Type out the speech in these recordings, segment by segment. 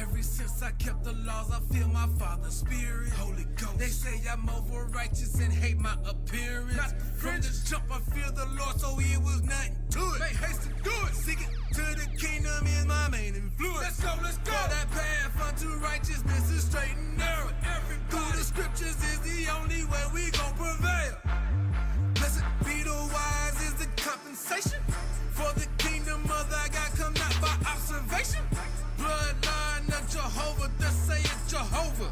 Ever since I kept the laws, I feel my Father's spirit. Holy Ghost. They say I'm over righteous and hate my appearance. Not the From the jump, I fear the Lord, so it was nothing to it. Make haste to do it. Seek it to the kingdom is my main influence. Let's go, let's go. For that path unto righteousness is straight and narrow. Through the scriptures is the only way we gon' prevail. Blessed be the wise is the compensation. For the kingdom of thy God come not by observation. Bloodline of Jehovah, thus saith Jehovah.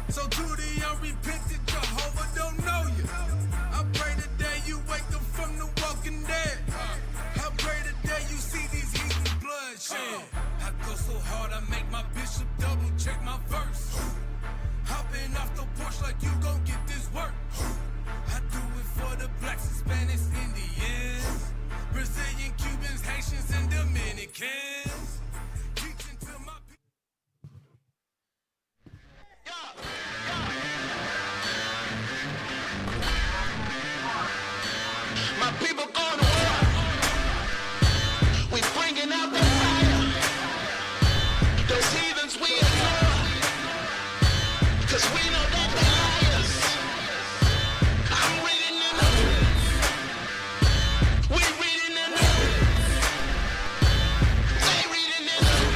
So to the unrepentant, Jehovah don't know you. I pray today you wake up from the walking dead. I pray today you see these heathens bloodshed. I go so hard I make my bishop double check my verse. Hopping off the porch like you gon' get this work. I do it for the blacks, Hispanics, Indians, Brazilian, Cubans, Haitians, and Dominicans. Teaching to my My people going to war. We bringing out the fire. Those heathens we ignore. Cause we know that they're liars. I'm reading the news. We reading the news. They reading the news.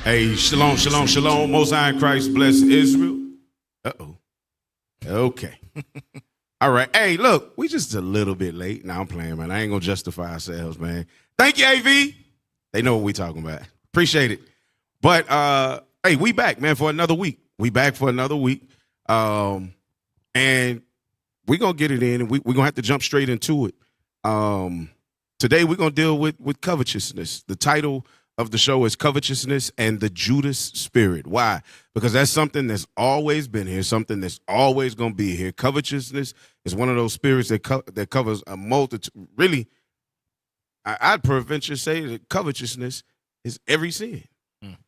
Hey, shalom, shalom, shalom. Most High in Christ bless Israel. Uh-oh. Okay. All right. Hey, look, we just a little bit late. Now I'm playing, man. I ain't going to justify ourselves, man. Thank you, AV. They know what we talking about. Appreciate it. But, hey, we back, man, for another week. We back for another week. And we're going to get it in, and we're going to have to jump straight into it. Today, we're going to deal with covetousness. The title of the show is Covetousness and the Judas Spirit. Why? Because that's something that's always been here, something that's always going to be here. Covetousness is one of those spirits that covers a multitude. Really, I'd preventure say that covetousness is every sin.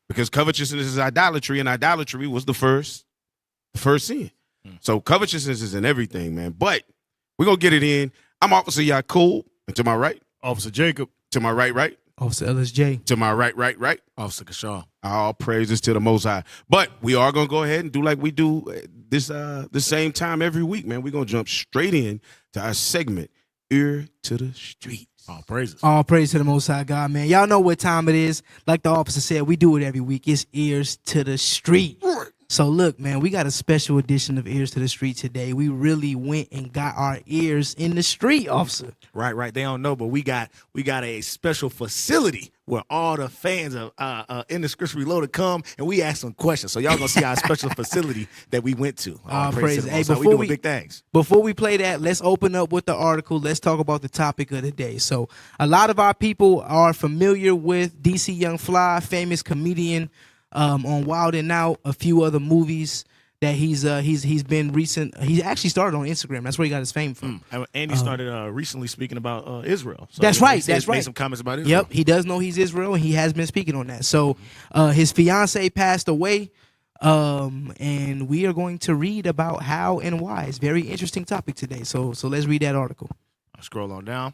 Because covetousness is idolatry, and idolatry was the first sin. So covetousness is in everything, man. But we're going to get it in. I'm Officer Yakub, and to my right, Officer Jacob. To my right, Officer LSJ. To my right, Officer Kashaw. All praises to the Most High. But we are going to go ahead and do like we do this the same time every week, man. We're going to jump straight in to our segment, Ear to the Streets. All praises. All praise to the Most High God, man. Y'all know what time it is. Like the officer said, we do it every week. It's Ears to the Street. So look, man, we got a special edition of Ears to the Street today. We really went and got our ears in the street, officer. Right. They don't know, but we got a special facility where all the fans of In the Scripture Reloaded come and we ask them questions. So y'all gonna see our special facility that we went to. All praise. Hey, before we doing big things. Before we play that, let's open up with the article. Let's talk about the topic of the day. So a lot of our people are familiar with DC Young Fly, famous comedian. On Wild 'N Out, a few other movies that he's been recent. He actually started on Instagram. That's where he got his fame from. And he started recently speaking about Israel. So that's right. Made some comments about Israel. Yep, he does know he's Israel, and he has been speaking on that. So his fiance passed away, and we are going to read about how and why. It's a very interesting topic today. So let's read that article. I'll scroll on down.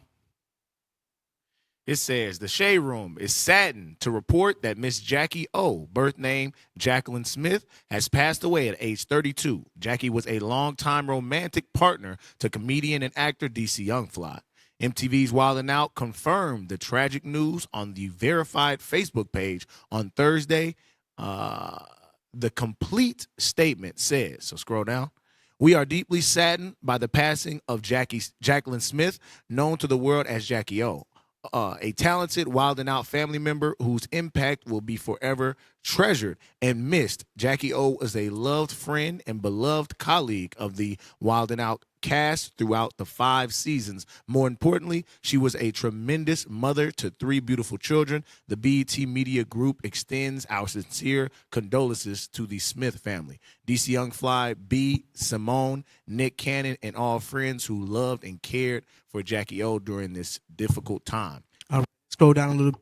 It says, the Shade Room is saddened to report that Miss Jackie O, birth name Jacqueline Smith, has passed away at age 32. Jackie was a longtime romantic partner to comedian and actor DC Young Fly. MTV's Wild 'N Out confirmed the tragic news on the verified Facebook page on Thursday. The complete statement says, so scroll down. We are deeply saddened by the passing of Jacqueline Smith, known to the world as Jackie O. A talented Wild 'N Out family member whose impact will be forever treasured and missed. Jackie O is a loved friend and beloved colleague of the Wild 'N Out cast throughout the 5 seasons. More importantly, she was a tremendous mother to 3 beautiful children. The BET Media Group extends our sincere condolences to the Smith family. DC Young Fly, B, Simone, Nick Cannon, and all friends who loved and cared for Jackie O during this difficult time. All right, scroll down a little.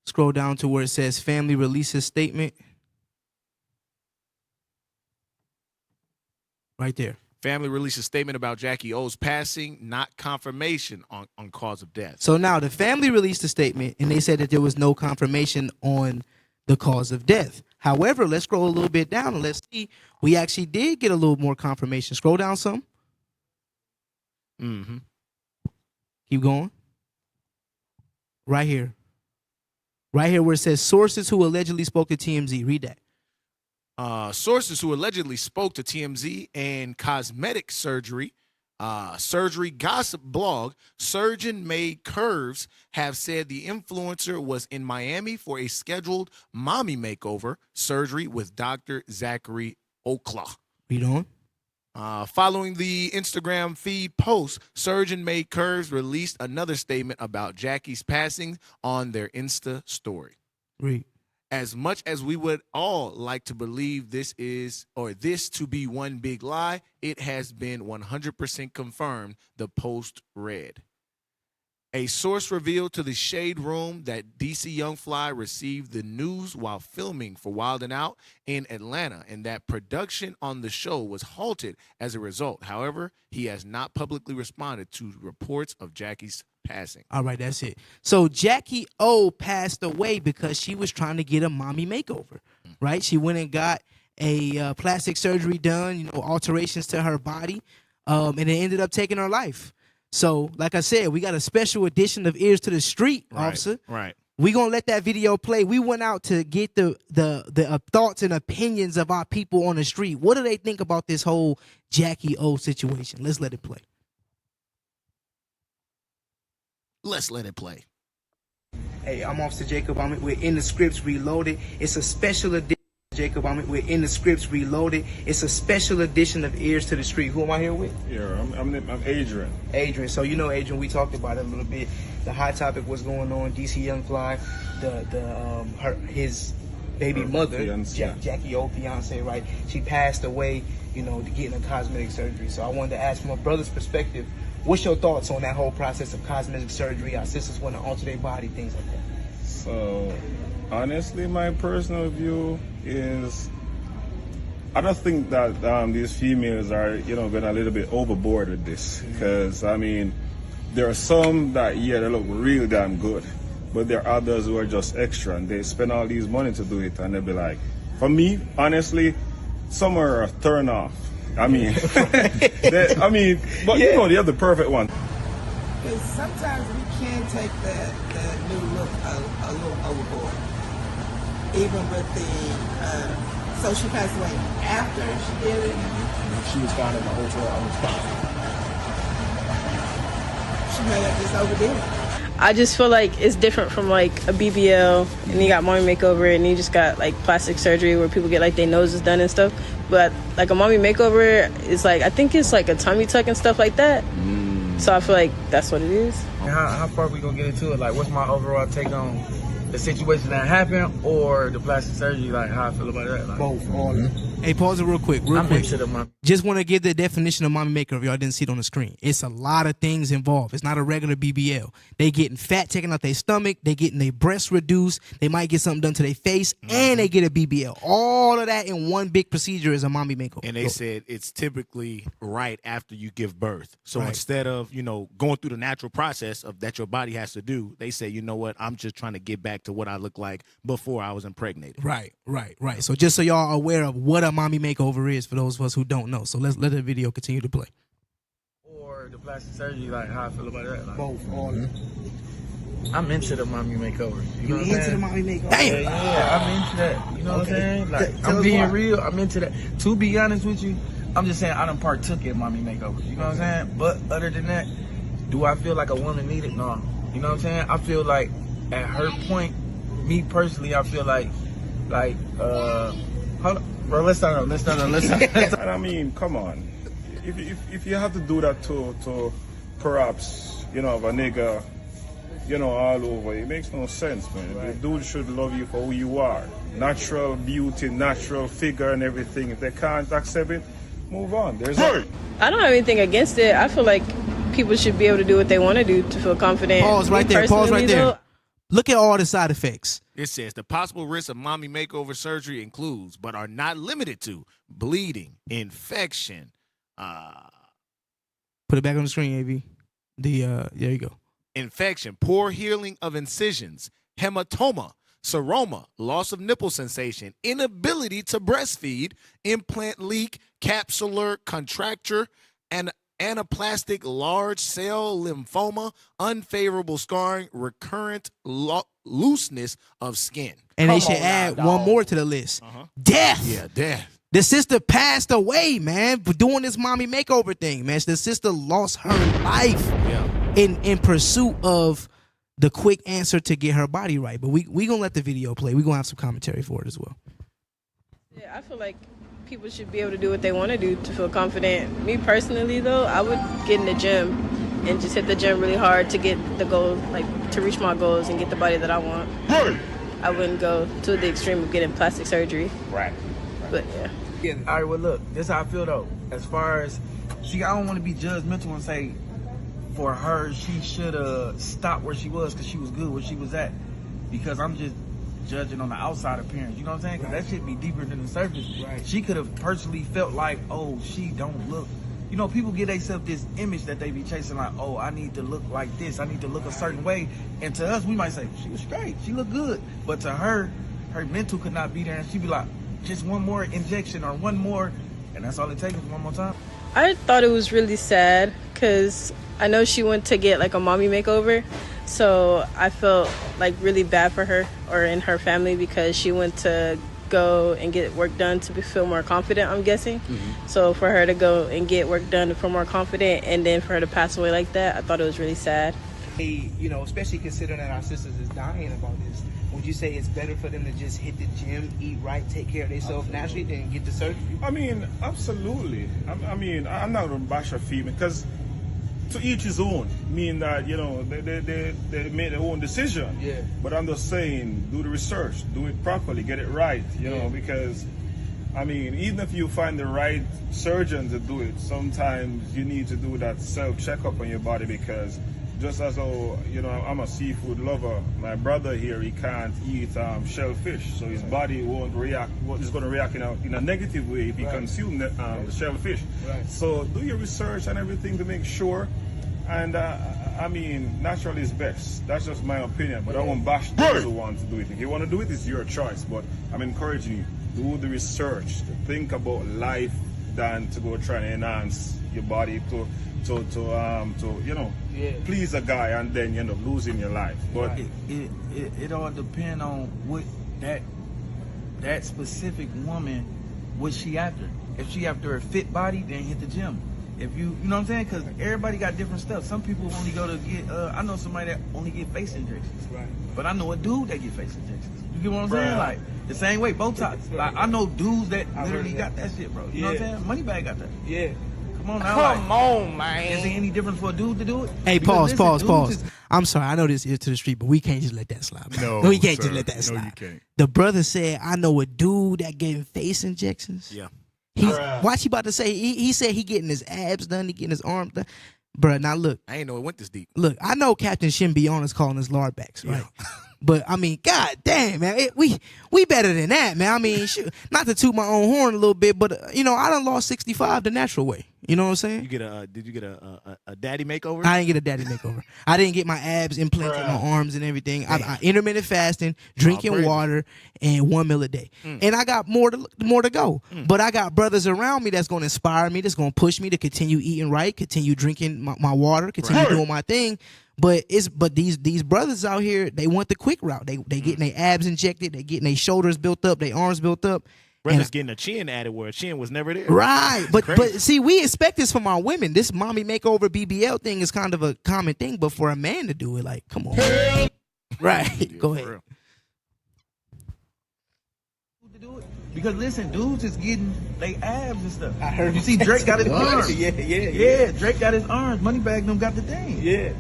Scroll down to where it says family releases statement. Right there. Family released a statement about Jackie O's passing, not confirmation on cause of death. So now the family released a statement and they said that there was no confirmation on the cause of death. However, let's scroll a little bit down and let's see. We actually did get a little more confirmation. Scroll down some. Mm-hmm. Keep going. Right here. Right here where it says sources who allegedly spoke to TMZ. Read that. Sources who allegedly spoke to TMZ and cosmetic surgery gossip blog Surgeon Made Curves have said the influencer was in Miami for a scheduled mommy makeover surgery with Dr. Zachary Okla. Read on. Following the Instagram feed post, Surgeon Made Curves released another statement about Jackie's passing on their Insta story. Read. As much as we would all like to believe this to be one big lie, it has been 100% confirmed, the post read. A source revealed to the Shade Room that DC Young Fly received the news while filming for Wild 'N Out in Atlanta and that production on the show was halted as a result. However, he has not publicly responded to reports of Jackie's passing. All right, that's it. So Jackie O passed away because she was trying to get a mommy makeover, right? She went and got a plastic surgery done, alterations to her body, and it ended up taking her life. So, like I said, we got a special edition of Ears to the Street, officer. Right. We're going to let that video play. We went out to get the thoughts and opinions of our people on the street. What do they think about this whole Jackie O situation? Let's let it play. Let's let it play. Hey, I'm Officer Jacob. We're in the scripts reloaded. It's a special edition. Jacob, we're in the scripts reloaded. It's a special edition of Ears to the Street. Who am I here with? Yeah, I'm Adrian. Adrian. So Adrian, we talked about it a little bit. The hot topic was going on. DC Young Fly, his baby mother, Jackie O, fiance, right? She passed away, getting a cosmetic surgery. So I wanted to ask, from a brother's perspective, what's your thoughts on that whole process of cosmetic surgery? Our sisters want to alter their body, things like that. So, honestly, my personal view is, I don't think that these females are, going a little bit overboard with this. Because, there are some that, they look real damn good. But there are others who are just extra and they spend all these money to do it. And they'll be like, for me, honestly, some are a turn off. But you have the perfect one. Because sometimes we can take that new look a little overboard. Even with so she passed away after she did it. She was found in the hotel on the spot. She may have just overdid it. I just feel like it's different from like a BBL, and you got mommy makeover, and you just got like plastic surgery where people get like their noses done and stuff. But like a mommy makeover is like, I think it's like a tummy tuck and stuff like that. So I feel like that's what it is. How far are we gonna get into it? Like, what's my overall take on the situation that happened or the plastic surgery? Like, how I feel about that? Like, Both, all of it. Hey, pause it real quick. Just want to give the definition of mommy makeover. Y'all didn't see it on the screen. It's a lot of things involved. It's not a regular BBL. They getting fat taken out their stomach. They getting their breasts reduced. They might get something done to their face, and they get a BBL. All of that in one big procedure is a mommy makeover. And they said it's typically right after you give birth. So instead of, going through the natural process of that your body has to do, they say, you know what, I'm just trying to get back to what I looked like before I was impregnated. Right. So just so y'all are aware of what a mommy makeover is for those of us who don't know. So let's let the video continue to play. Or the plastic surgery, like, how I feel about that? Like, Both, all of it. I'm into the mommy makeover. You know what I'm into saying? the mommy makeover? Damn. Yeah, I'm into that. You know what I'm saying? Like, I'm being real. I'm into that. To be honest with you, I'm just saying I done partook in mommy makeovers. You know what I'm saying? But other than that, do I feel like a woman need it? No. You know what I'm saying? I feel like at her point, me personally, I feel like, hold on. Bro, let's start. Come on. If you have to do that to perhaps, have a nigga, all over, it makes no sense, man. The dude should love you for who you are. Natural beauty, natural figure and everything. If they can't accept it, move on. I don't have anything against it. I feel like people should be able to do what they want to do to feel confident. Pause right there. Look at all the side effects. It says the possible risks of mommy makeover surgery includes, but are not limited to, bleeding, infection, Put it back on the screen, AV. There you go. Infection, poor healing of incisions, hematoma, seroma, loss of nipple sensation, inability to breastfeed, implant leak, capsular contracture, and anaplastic large cell lymphoma, unfavorable scarring, recurrent looseness of skin. And they should add one more to the list. Death. Yeah, death. The sister passed away, man, for doing this mommy makeover thing, man. The sister lost her life in pursuit of the quick answer to get her body right. But we gonna let the video play. We gonna have some commentary for it as well. Yeah, I feel like people should be able to do what they want to do to feel confident. Me personally, though, I would get in the gym and just hit the gym really hard to get the goal, like to reach my goals and get the body that I want. Right. I wouldn't go to the extreme of getting plastic surgery. Right. But yeah. All right, well, look, this is how I feel, though. As far as, see, I don't want to be judgmental and say, for her, she should have stopped where she was because she was good where she was at. Because I'm just judging on the outside appearance, you know what I'm saying? Because that shit be deeper than the surface. Right. She could have personally felt like, oh, she don't look. You know, people give themselves this image that they be chasing, like, oh, I need to look like this. I need to look a certain way. And to us, we might say, she was straight. She looked good. But to her, her mental could not be there. And she'd be like, just one more injection or one more. And that's all it takes is one more time. I thought it was really sad because I know she went to get like a mommy makeover. So I felt like really bad for her or in her family because she went to go and get work done to feel more confident, I'm guessing. So for her to go and get work done to feel more confident and then for her to pass away like that, I thought it was really sad. Hey, you know, especially considering that our sisters is dying about this, would you say it's better for them to just hit the gym, eat right, take care of themselves naturally than get the surgery? I mean, absolutely. I mean, I'm not going to bash a female because to each his own, mean that, you know, they made their own decision. Yeah. But I'm just saying, do the research, do it properly, get it right, you know, because, I mean, even if you find the right surgeon to do it, sometimes you need to do that self-checkup on your body because just as though, you know, I'm a seafood lover, my brother here, he can't eat shellfish, so his body won't react, it's going to react in a negative way if he consumes the shellfish. So do your research and everything to make sure, and I mean, natural is best. That's just my opinion, but I won't bash those who want to do it. If you want to do it, it's your choice, but I'm encouraging you, do the research, to think about life than to go try and enhance your body to you know, please a guy and then you end up losing your life. But it all depends on what that specific woman, what she after. If she after a fit body, then hit the gym. If you know what I'm saying? Because everybody got different stuff. Some people only go to get, I know somebody that only get face injections. But I know a dude that get face injections. You get what I'm saying? Like, the same way, Botox. Like, I know dudes that literally got that shit, bro. You know what I'm saying? Moneybag got that. Yeah. Come on now. Come on, man. Is there any difference for a dude to do it? Hey, Because pause. I'm sorry, I know this is to the street, but we can't just let that slide. No, we can't sir. just let that slide. No, you can't. The brother said, I know a dude that getting face injections. Yeah. Watch he about to say, he said he getting his abs done, he getting his arms done. Bruh, now look. I ain't know it went this deep. Look, I know Captain Shin be honest calling us lard backs, right? But I mean, god damn, man, we better than that, man. I mean, shoot, not to toot my own horn a little bit, but you know, I done lost 65 the natural way. You know what I'm saying? You get did you get a daddy makeover? I didn't get a daddy makeover. I didn't get my abs implanted in my arms and everything. I intermittent fasting, drinking water, and 1 meal a day. And I got more to go. But I got brothers around me that's going to inspire me, that's going to push me to continue eating right, continue drinking my water, continue doing my thing. But these brothers out here, they want the quick route. They getting their abs injected, they getting their shoulders built up, their arms built up. Brothers getting a chin added where a chin was never there. Right. But see, we expect this from our women. This mommy makeover BBL thing is kind of a common thing, but for a man to do it, like, come on. Right. Go ahead. Because listen, dudes is getting they abs and stuff. I heard you see Drake got his arms. Yeah. Drake got his arms. Moneybag them got the thing. Yeah.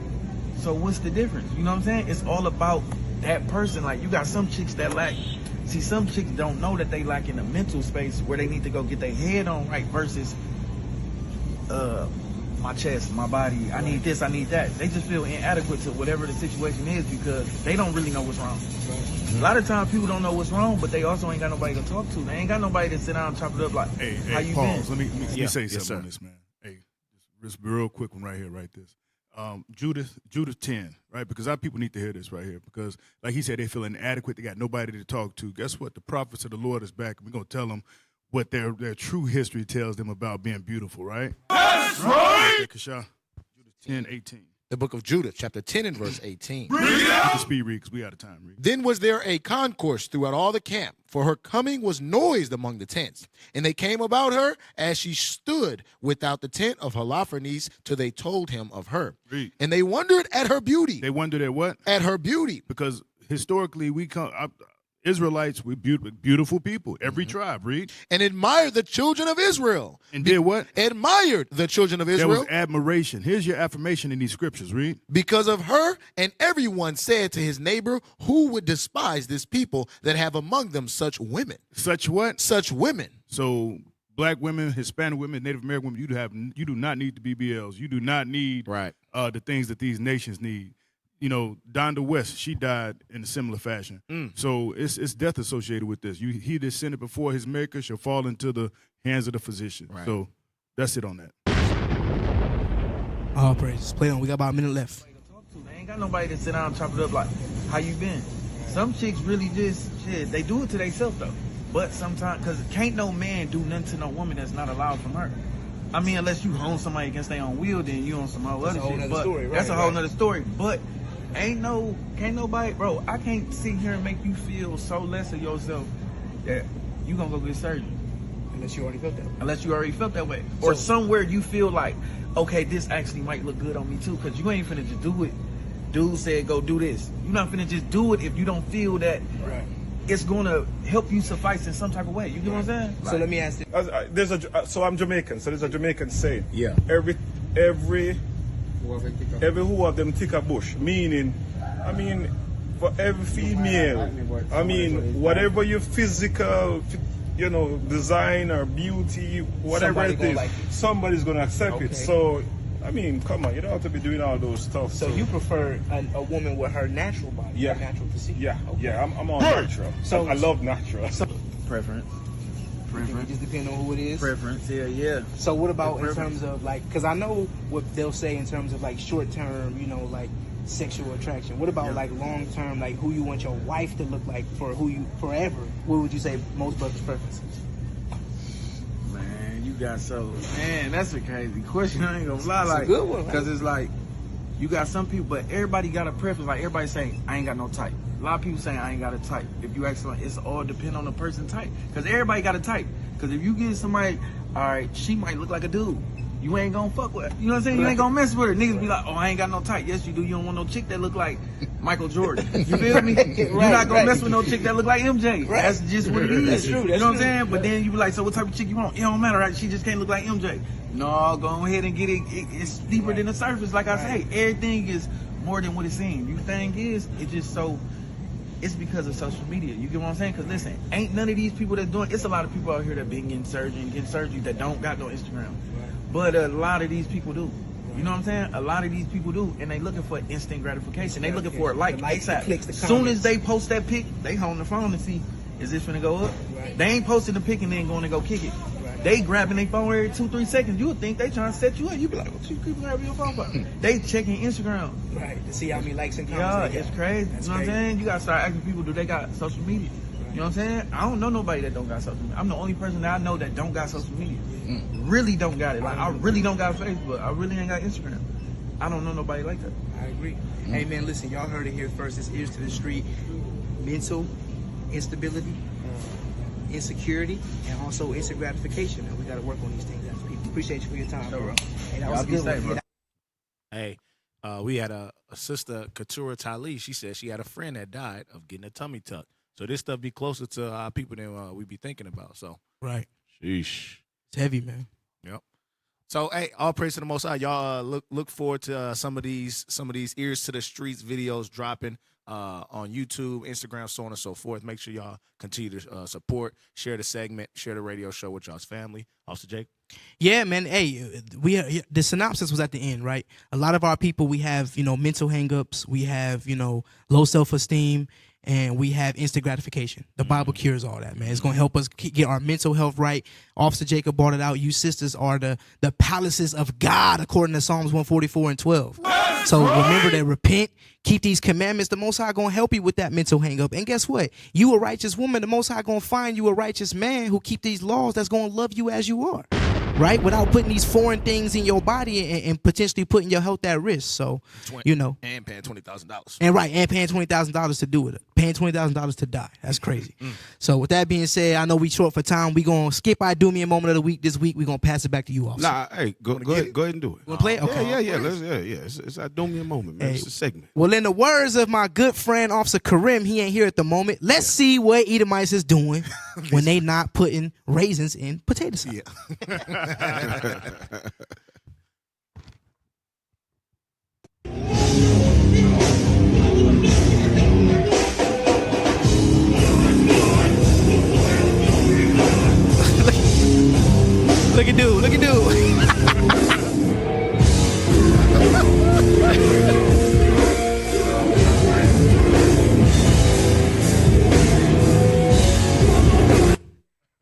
So what's the difference? You know what I'm saying? It's all about that person. Like, you got some chicks that lack. See, some chicks don't know that they lack in the mental space where they need to go get their head on right versus my chest, my body, I need this, I need that. They just feel inadequate to whatever the situation is because they don't really know what's wrong. A lot of times people don't know what's wrong, but they also ain't got nobody to talk to. They ain't got nobody to sit down and chop it up like, hey, how you pause. been? Let me say something on this, man. This real quick one right here, right this. Judas 10, right? Because our people need to hear this right here. Because, like he said, they feel inadequate. They got nobody to talk to. Guess what? The prophets of the Lord is back. We're going to tell them what their true history tells them about being beautiful, right? That's right. Judas 10:18. The book of Judas, chapter 10 and verse 18. You can speed read because we out of time. Read. Then was there a concourse throughout all the camp, for her coming was noised among the tents. And they came about her as she stood without the tent of Holofernes till they told him of her. Read. And they wondered at her beauty. They wondered at what? At her beauty. Because historically, Israelites, we're beautiful people. Every tribe, read. And admired the children of Israel. And did what? Admired the children of Israel. There was admiration. Here's your affirmation in these scriptures, read. Because of her, and everyone said to his neighbor, who would despise this people that have among them such women? Such what? Such women. So black women, Hispanic women, Native American women, you do not need the BBLs. You do not need the things that these nations need. You know, Donda West, she died in a similar fashion. So it's death associated with this. He that sinned before his maker shall fall into the hands of the physician. Right. So that's it on that. All praises. Play on. We got about a minute left. They ain't got nobody to sit down and chop it up like, how you been? Some chicks really just, they do it to themselves though. But sometimes, because can't no man do nothing to no woman that's not allowed from her. I mean, unless you own somebody against their own will, then you own some other shit. But that's a whole nother story. But can't nobody, bro, I can't sit here and make you feel so less of yourself that you gonna go get surgery. Unless you already felt that way. Unless you already felt that way. Or somewhere you feel like, okay, this actually might look good on me too, because you ain't finna just do it. Dude said go do this. You're not finna just do it if you don't feel that it's gonna help you suffice in some type of way. You get what I'm saying? So let me ask you. So I'm Jamaican, so there's a Jamaican saying. Yeah. Every who of them tick a bush, meaning, I mean, for every female, I mean, whatever your physical, design or beauty, whatever it is, somebody's gonna accept it. So, I mean, come on, you don't have to be doing all those stuff. So you prefer a woman with her natural body, her natural physique? Yeah, okay. I'm all natural. So I love natural. Preference. It just depends on who it is. Preference, yeah. So what about in terms of like, because I know what they'll say in terms of like short term, like sexual attraction. What about like long term, like who you want your wife to look like for who you forever? What would you say most brothers' preferences? Man, that's a crazy question. I ain't gonna lie, It's a good one, because it's like you got some people, but everybody got a preference. Like everybody saying, I ain't got no type. A lot of people saying I ain't got a type. If you ask, like, it's all depend on the person type. Because everybody got a type. Because if you get somebody, all right, she might look like a dude. You ain't gonna fuck with her. You know what I'm saying? You ain't gonna mess with her. Niggas be like, oh, I ain't got no type. Yes, you do. You don't want no chick that look like Michael Jordan. You feel me? You're not gonna mess with no chick that look like MJ. Right. That's just what it is. That's true. You know what I'm saying? But then you be like, so what type of chick you want? It don't matter, right? She just can't look like MJ. No, go ahead and get it. It's deeper than the surface. Like I say, everything is more than what it seems. The thing is, it's just so... It's because of social media. You get what I'm saying? Because listen, ain't none of these people that doing. It's a lot of people out here that been getting surgery that don't got no Instagram. But a lot of these people do. You know what I'm saying? A lot of these people do, and they looking for instant gratification. They looking for it like ASAP. Soon as they post that pic, they hold the phone and see, is this finna go up? They ain't posting the pic and then going to go kick it. They grabbing their phone every 2-3 seconds. You would think they trying to set you up. You be like, what you keep grabbing your phone for? They checking Instagram. Right, to see how many likes and comments. Yeah, it's crazy. That's you know crazy. what I'm saying? You gotta start asking people, do they got social media? You know what I'm saying? I don't know nobody that don't got social media. I'm the only person that I know that don't got social media. Really don't got it. Like, I really don't got Facebook. I really ain't got Instagram. I don't know nobody like that. I agree. Hey man, listen, y'all heard it here first. It's Ears to the Street. Mental instability, insecurity, and also instant gratification. And we got to work on these things as people. Appreciate you for your time, bro. Hey, that was a good one. Hey, we had a sister, Katura Tali. She said she had a friend that died of getting a tummy tuck. So this stuff be closer to our people than we be thinking about. So Right. Sheesh. It's heavy, man. Yep. So hey, all praise to the Most High. Y'all look forward to some of these Ears to the Streets videos dropping on YouTube, Instagram, so on and so forth. Make sure y'all continue to support, share the segment, share the radio show with y'all's family. Also, Jake. Yeah, man. Hey, the synopsis was at the end, right? A lot of our people, we have mental hangups, we have low self-esteem, and we have instant gratification. The Bible cures all that, man. It's going to help us get our mental health right. Officer Jacob brought it out. You sisters are the palaces of God, according to Psalms 144 and 12. So remember to repent, keep these commandments. The Most High going to help you with that mental hang up. And guess what? You a righteous woman. The Most High going to find you a righteous man who keep these laws that's going to love you as you are. Right? Without putting these foreign things in your body and potentially putting your health at risk. So, you know. And paying $20,000. And paying $20,000 to do it. Paying $20,000 to die. That's crazy. So with that being said, I know we short for time. We going to skip our Do Me a Moment of the Week this week. We going to pass it back to you, officer. Nah, hey, go ahead and do it. Want to play it? Okay. Yeah. It's our Do Me a Moment, man. It's a segment. Well, in the words of my good friend, Officer Karim, he ain't here at the moment. Let's see what Edomites is doing when they not putting raisins in potato salad. Yeah. Look at dude.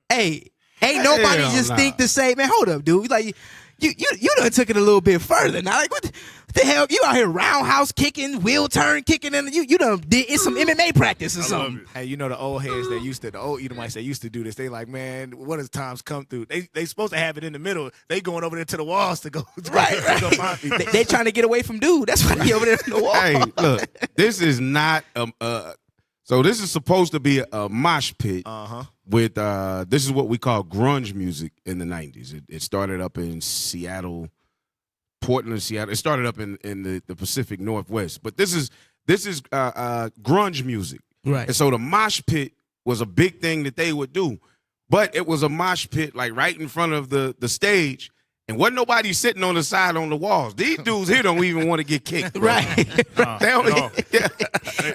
Hey, ain't nobody just think to say, man, hold up, dude. Like you done took it a little bit further. Now, like what the hell? You out here roundhouse kicking, wheel turn kicking, and you done did it's some MMA practice or something. Hey, you know the old heads the old Edomites that used to do this. They like, man, what has times come through? They supposed to have it in the middle. They going over there to the walls to go. Right. Go find people. They trying to get away from dude. That's why they over there in the wall. Hey, look, this is not so this is supposed to be a mosh pit with this is what we call grunge music in the 90s. It started up in Seattle, Portland, Seattle. It started up in the Pacific Northwest. But this is grunge music. Right. And so the mosh pit was a big thing that they would do. But it was a mosh pit like right in front of the stage. And wasn't nobody sitting on the side on the walls. These dudes here don't even want to get kicked. Bro. Right. They don't, yeah.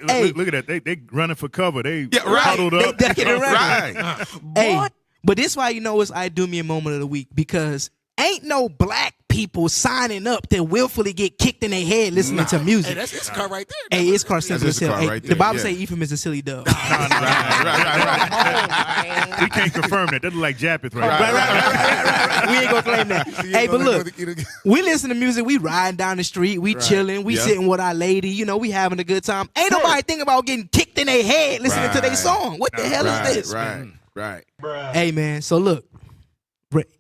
Hey, look at that. They running for cover. They right. huddled up. They ducking around. Right. Hey, but this why you know it's I Do Me a Moment of the Week, because ain't no black people signing up to willfully get kicked in their head listening to music. Hey, that's car right there. Hey, it's car simple as hell. Hey, right the there, Bible yeah. say Ephraim is a silly dove. Right. We can't confirm that. That look like Japheth right Right. We ain't gonna claim that. Hey, but look, we listen to music. We riding down the street. We chilling. We sitting with our lady. You know, we having a good time. Ain't nobody thinking about getting kicked in their head listening to their song. What the hell is this? Right. Hey, man. So look,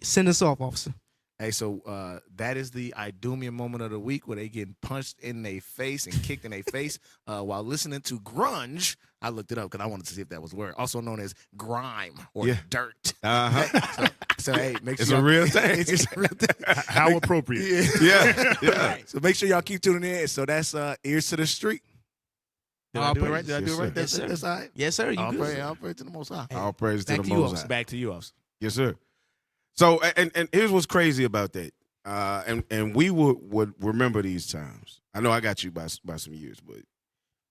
send us off, officer. Hey, so that is the I Do Me a Moment of the Week, where they getting punched in their face and kicked in their face while listening to grunge. I looked it up because I wanted to see if that was a word. Also known as grime or dirt. So hey, make sure it's a real thing. It's a real thing. How appropriate. Yeah. So make sure y'all keep tuning in. So that's Ears to the Street. Did I do it right? Did I do it right? Yes, sir. That's all right. Yes, sir. You All good? praise to the Most High. All praise to Back the to you, Most officer. High. Back to you, officer. Yes, sir. So, and here's what's crazy about that. And we would remember these times. I know I got you by some years, but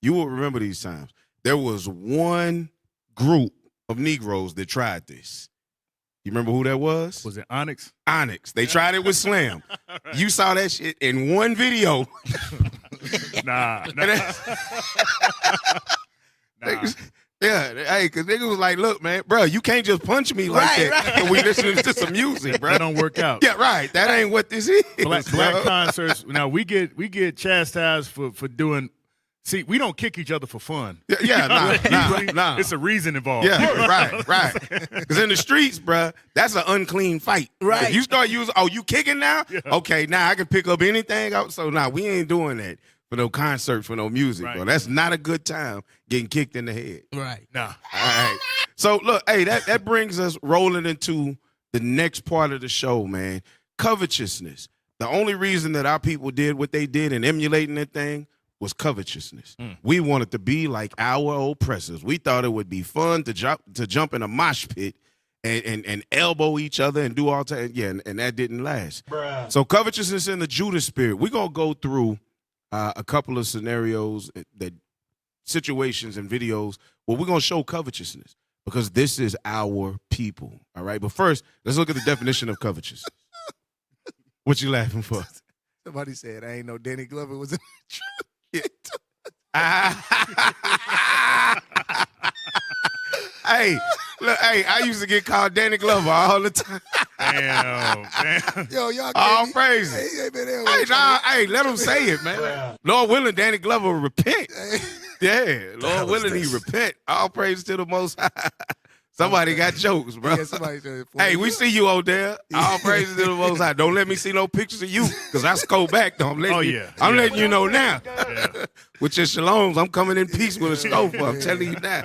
you will remember these times. There was one group of Negroes that tried this. You remember who that was? Was it Onyx? Onyx. They tried it with Slam. You saw that shit in one video. Nah. Yeah, hey, because nigga was like, look, man, bro, you can't just punch me like that when we listening to some music, bro. That don't work out. Yeah, right. That ain't what this is. Black concerts. Now we get chastised for doing. See, we don't kick each other for fun. Yeah, nah. It's a reason involved. Yeah, right. Because in the streets, bro, that's an unclean fight. Right. If you start using, you kicking now? Yeah. Okay, now I can pick up anything out. So we ain't doing that for no concerts, for no music, bro. That's not a good time getting kicked in the head. Right. Nah. All right. So look, hey, that brings us rolling into the next part of the show, man. Covetousness. The only reason that our people did what they did and emulating that thing was covetousness. We wanted to be like our oppressors. We thought it would be fun to jump in a mosh pit and elbow each other and do all that. Yeah, and that didn't last. Bruh. So covetousness in the Judas spirit. We're gonna go through a couple of scenarios, situations and videos where we're gonna show covetousness, because this is our people. All right. But first, let's look at the definition of covetousness. What you laughing for? Somebody said, I ain't know Danny Glover was in the truth. Hey, look, hey, I used to get called Danny Glover all the time. Damn. Yo, y'all All can't- praise. He ain't been there Hey, with nah, hey, let him say it, man. Lord willing, Danny Glover will repent. Yeah, Lord willing, he repent. All praise to the Most High. Somebody got jokes, bro. Yeah, somebody said, Hey, we see you, Odell. All praises to the Most High. Don't let me see no pictures of you, because I scroll back, though. I'm letting you know now. Yeah. With your shaloms, I'm coming in peace with a stove. I'm telling you now.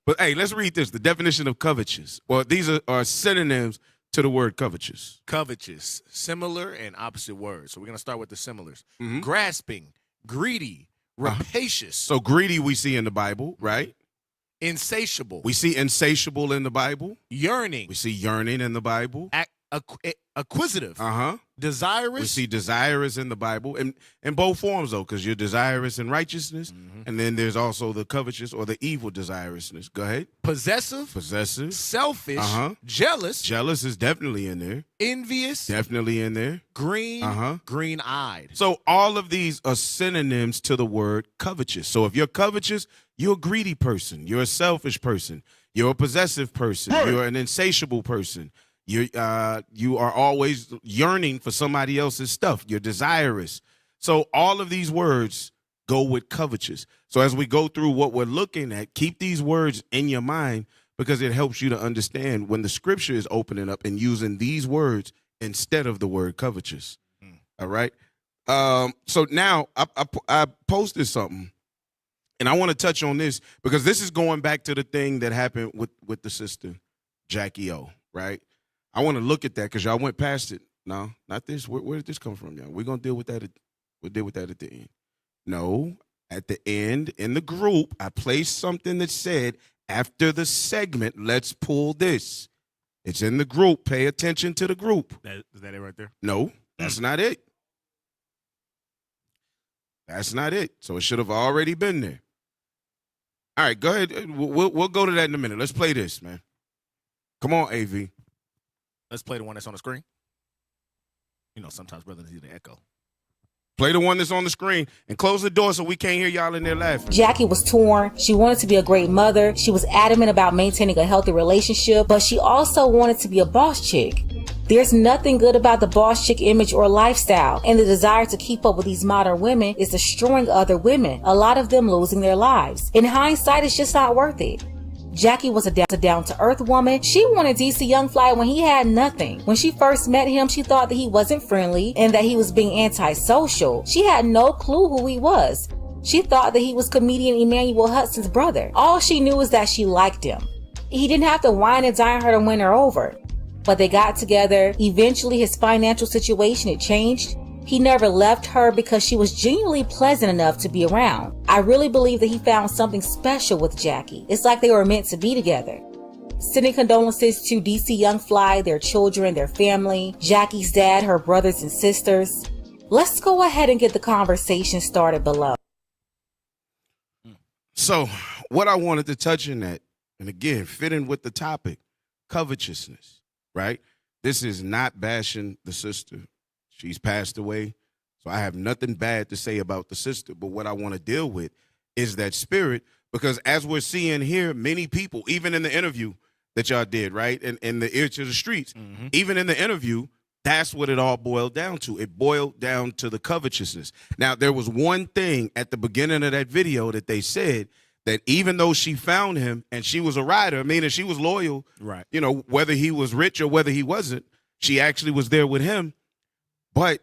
But hey, let's read this. The definition of covetous. Well, these are synonyms to the word covetous. Covetous, similar and opposite words. So we're going to start with the similars. Mhm. Grasping, greedy, rapacious, So greedy we see in the Bible, right? insatiable, We see insatiable in the Bible. yearning, We see yearning in the Bible. acquisitive, Uh-huh. desirous. We see desirous in the Bible in both forms, though, because you're desirous in righteousness, and then there's also the covetous or the evil desirousness. Go ahead. Possessive, Possessive. selfish, Uh-huh. jealous, Jealous is definitely in there. envious, Definitely in there. green, Uh-huh. green-eyed. So all of these are synonyms to the word covetous. So if you're covetous, you're a greedy person. You're a selfish person. You're a possessive person. You're an insatiable person. You are always yearning for somebody else's stuff. You're desirous. So all of these words go with covetous. So as we go through what we're looking at, keep these words in your mind because it helps you to understand when the scripture is opening up and using these words instead of the word covetous. All right. So now I posted something, and I want to touch on this because this is going back to the thing that happened with the sister Jackie O. Right. I want to look at that because y'all went past it. No, not this. Where did this come from, y'all? We're gonna deal with that. We'll deal with that at the end. No, at the end in the group, I placed something that said after the segment, let's pull this. It's in the group. Pay attention to the group. Is that it right there? No, that's not it. That's not it. So it should have already been there. All right, go ahead. We'll go to that in a minute. Let's play this, man. Come on, AV. Let's play the one that's on the screen. You know, sometimes brothers need an echo. Play the one that's on the screen and close the door so we can't hear y'all in there laughing. Jackie was torn. She wanted to be a great mother. She was adamant about maintaining a healthy relationship, but she also wanted to be a boss chick. There's nothing good about the boss chick image or lifestyle, and the desire to keep up with these modern women is destroying other women, a lot of them losing their lives. In hindsight, it's just not worth it. Jackie was a down-to-earth woman. She wanted DC Young Fly when he had nothing. When she first met him, she thought that he wasn't friendly and that he was being antisocial. She had no clue who he was. She thought that he was comedian Emmanuel Hudson's brother. All she knew was that she liked him. He didn't have to wine and dine her to win her over. But they got together. Eventually, his financial situation had changed. He never left her because she was genuinely pleasant enough to be around. I really believe that he found something special with Jackie. It's like they were meant to be together. Sending condolences to DC Young Fly, their children, their family, Jackie's dad, her brothers and sisters. Let's go ahead and get the conversation started below. So what I wanted to touch in that, and again, fitting with the topic, covetousness, right? This is not bashing the sister. She's passed away, so I have nothing bad to say about the sister. But what I want to deal with is that spirit, because as we're seeing here, many people, even in the interview that y'all did, right, in the ear to the streets, even in the interview, that's what it all boiled down to. It boiled down to the covetousness. Now, there was one thing at the beginning of that video that they said, that even though she found him and she was a rider, meaning she was loyal, right? You know, whether he was rich or whether he wasn't, she actually was there with him. But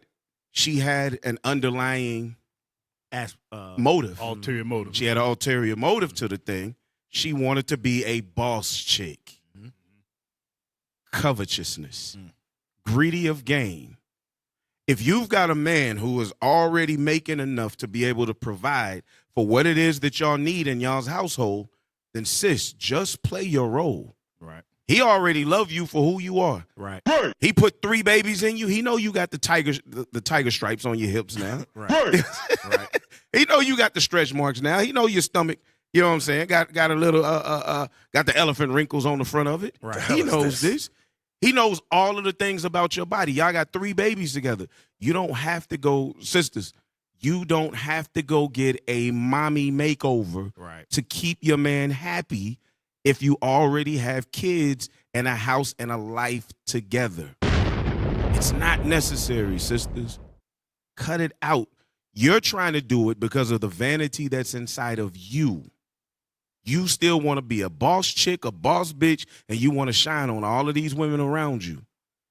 she had an underlying motive. Ulterior motive. She had an ulterior motive to the thing. She wanted to be a boss chick. Covetousness. Greedy of gain. If you've got a man who is already making enough to be able to provide for what it is that y'all need in y'all's household, then sis, just play your role. Right. He already love you for who you are. Right. He put 3 babies in you. He know you got the tiger stripes on your hips now. Right. Right. He know you got the stretch marks now. He know your stomach, you know what I'm saying, got a little got the elephant wrinkles on the front of it. Right. He knows this. He knows all of the things about your body. Y'all got 3 babies together. You don't have to go, sisters, You don't have to go get a mommy makeover to keep your man happy if you already have kids and a house and a life together. It's not necessary, sisters. Cut it out. You're trying to do it because of the vanity that's inside of you. You still want to be a boss chick, a boss bitch, and you want to shine on all of these women around you.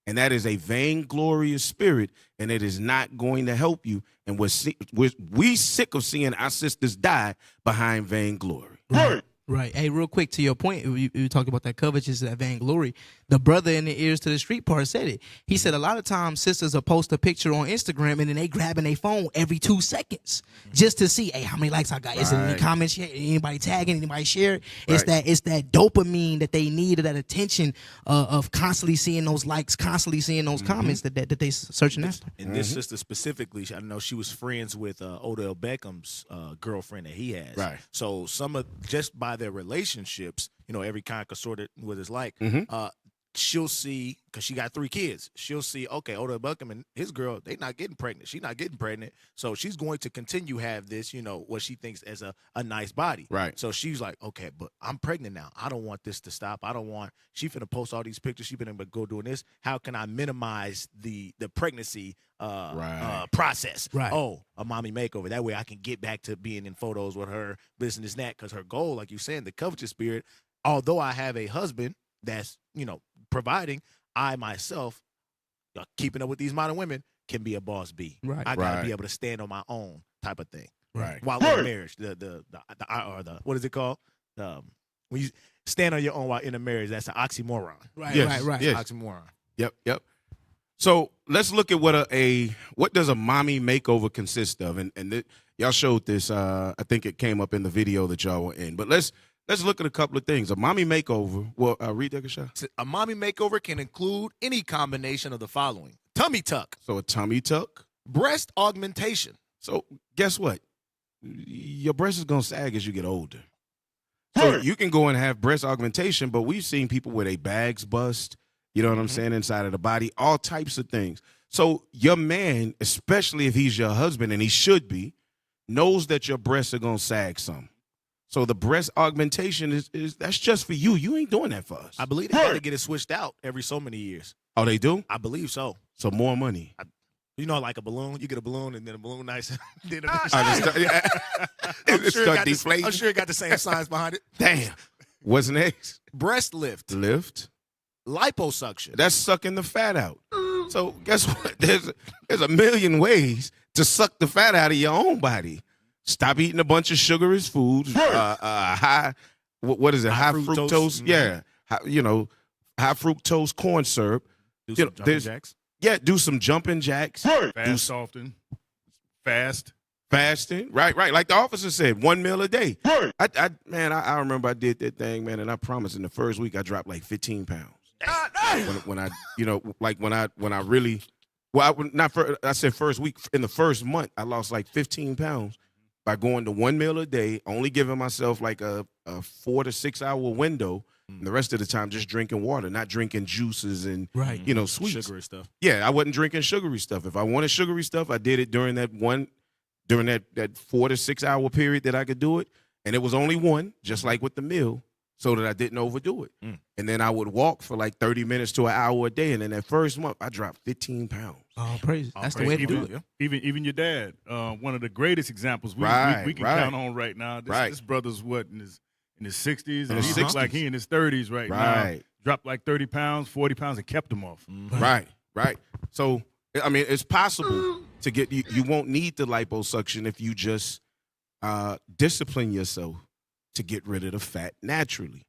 And that is a vainglorious spirit, and it is not going to help you. And we sick of seeing our sisters die behind vainglory. Right. Hey, real quick, to your point, you talk about that covetousness, that vainglory. The brother in the ears to the street part said it. He said a lot of times sisters will post a picture on Instagram and then they grabbing their phone every 2 seconds just to see, hey, how many likes I got? Is it any comments? Anybody tagging? Anybody share? It's that dopamine that they need, that attention of constantly seeing those likes, constantly seeing those comments that they searching after. And this sister specifically, I know she was friends with Odell Beckham's girlfriend that he has. Right. So just by their relationships, every kind of sort of what it's like. She'll see, because she got 3 kids, she'll see, okay, Odell Beckham and his girl, they not getting pregnant. She's not getting pregnant. So she's going to continue have this, what she thinks as a nice body. Right. So she's like, okay, but I'm pregnant now. I don't want this to stop. She finna post all these pictures. She finna go doing this. How can I minimize the pregnancy process? Right. Oh, a mommy makeover. That way I can get back to being in photos with her, this and that, because her goal, like you said, the covetous spirit, although I have a husband that's, providing, I myself, keeping up with these modern women, can be a boss B. Right. I gotta be able to stand on my own type of thing. Right. While in marriage, the what is it called? When you stand on your own while in a marriage, that's an oxymoron. Right. Yes. Right. Yes. Oxymoron. Yep. So let's look at what does a mommy makeover consist of, and y'all showed this. I think it came up in the video that y'all were in, but let's look at a couple of things. A mommy makeover. Well, read that, Kasha. A mommy makeover can include any combination of the following: tummy tuck. So a tummy tuck. Breast augmentation. So guess what? Your breast is gonna sag as you get older. So you can go and have breast augmentation, but we've seen people where their bags bust. You know what I'm saying? Inside of the body, all types of things. So your man, especially if he's your husband, and he should be, knows that your breasts are gonna sag some. So the breast augmentation is that's just for you. You ain't doing that for us. I believe they got to get it switched out every so many years. Oh, they do? I believe so. So more money. Like a balloon. You get a balloon and then a balloon nice. It's I'm start deflating. I'm sure it got the same science behind it. Damn. What's next? Breast lift. Liposuction. That's sucking the fat out. So guess what? There's a million ways to suck the fat out of your own body. Stop eating a bunch of sugary foods. What is it? High fructose. Yeah. High fructose corn syrup. Do some jumping jacks. Yeah, do some jumping jacks. Fast often. Fasting. Right. Like the officer said, 1 meal a day. I remember I did that thing, man, and I promise in the first week I dropped like 15 pounds. When I really, I said first week, in the first month, I lost like 15 pounds by going to 1 meal a day, only giving myself like a 4 to 6 hour window. And the rest of the time, just drinking water, not drinking juices and sweets. Sugary stuff. Yeah, I wasn't drinking sugary stuff. If I wanted sugary stuff, I did it during that 4 to 6 hour period that I could do it. And it was only one, just like with the meal, so that I didn't overdo it. And then I would walk for like 30 minutes to an hour a day. And in that first month, I dropped 15 pounds. Oh, praise. That's the way to do it. Even your dad, one of the greatest examples we can count on right now. This brother's in his 60s, and he looks like he in his 30s right now. Dropped like 30 pounds, 40 pounds, and kept them off. Right. So, I mean, it's possible to get, you won't need the liposuction if you just discipline yourself to get rid of the fat naturally.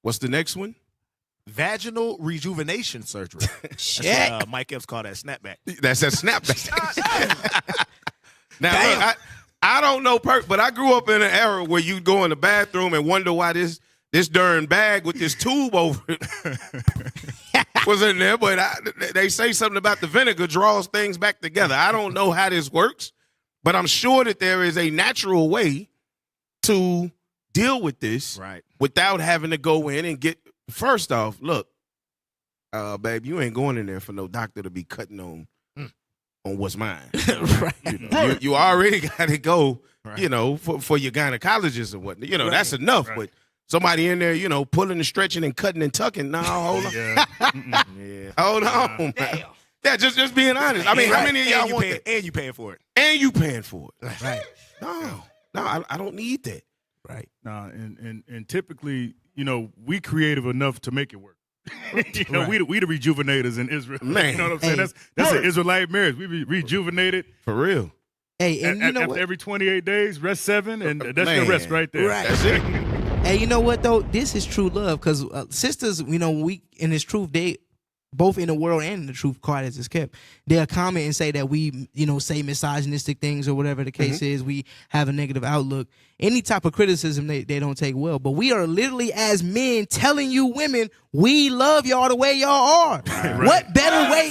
What's the next one? Vaginal rejuvenation surgery. Shit. Mike Epps called that snapback. That's a snapback. Now, look, I don't know but I grew up in an era where you'd go in the bathroom and wonder why this darn bag with this tube over it was in there. But they say something about the vinegar draws things back together. I don't know how this works, but I'm sure that there is a natural way to deal with this without having to go in and get. First off, look, babe, you ain't going in there for no doctor to be cutting on on what's mine. Right. You already got to go, Right. for your gynecologist and whatnot. That's enough. Right. But somebody in there, pulling and stretching and cutting and tucking. No, hold on. Yeah. Hold on, man. Yeah, just being honest. I mean, how many of y'all want that? And you paying for it. And you paying for it. Right. No, I don't need that. Right. Nah, and typically, we creative enough to make it work. We the rejuvenators in Israel. Man. You know what I'm saying? Hey. That's an Israelite marriage. We rejuvenated. For real. Hey, and you know After what? every 28 days, rest 7, and that's Man. your rest right there. Right. That's it. Hey, you know what though? This is true love because sisters, we in this truth, they both in the world and in the truth, quiet as it's kept, they'll comment and say that we, say misogynistic things or whatever the case is. We have a negative outlook. Any type of criticism they don't take well. But we are literally as men telling you women, we love y'all the way y'all are. Right. What better way,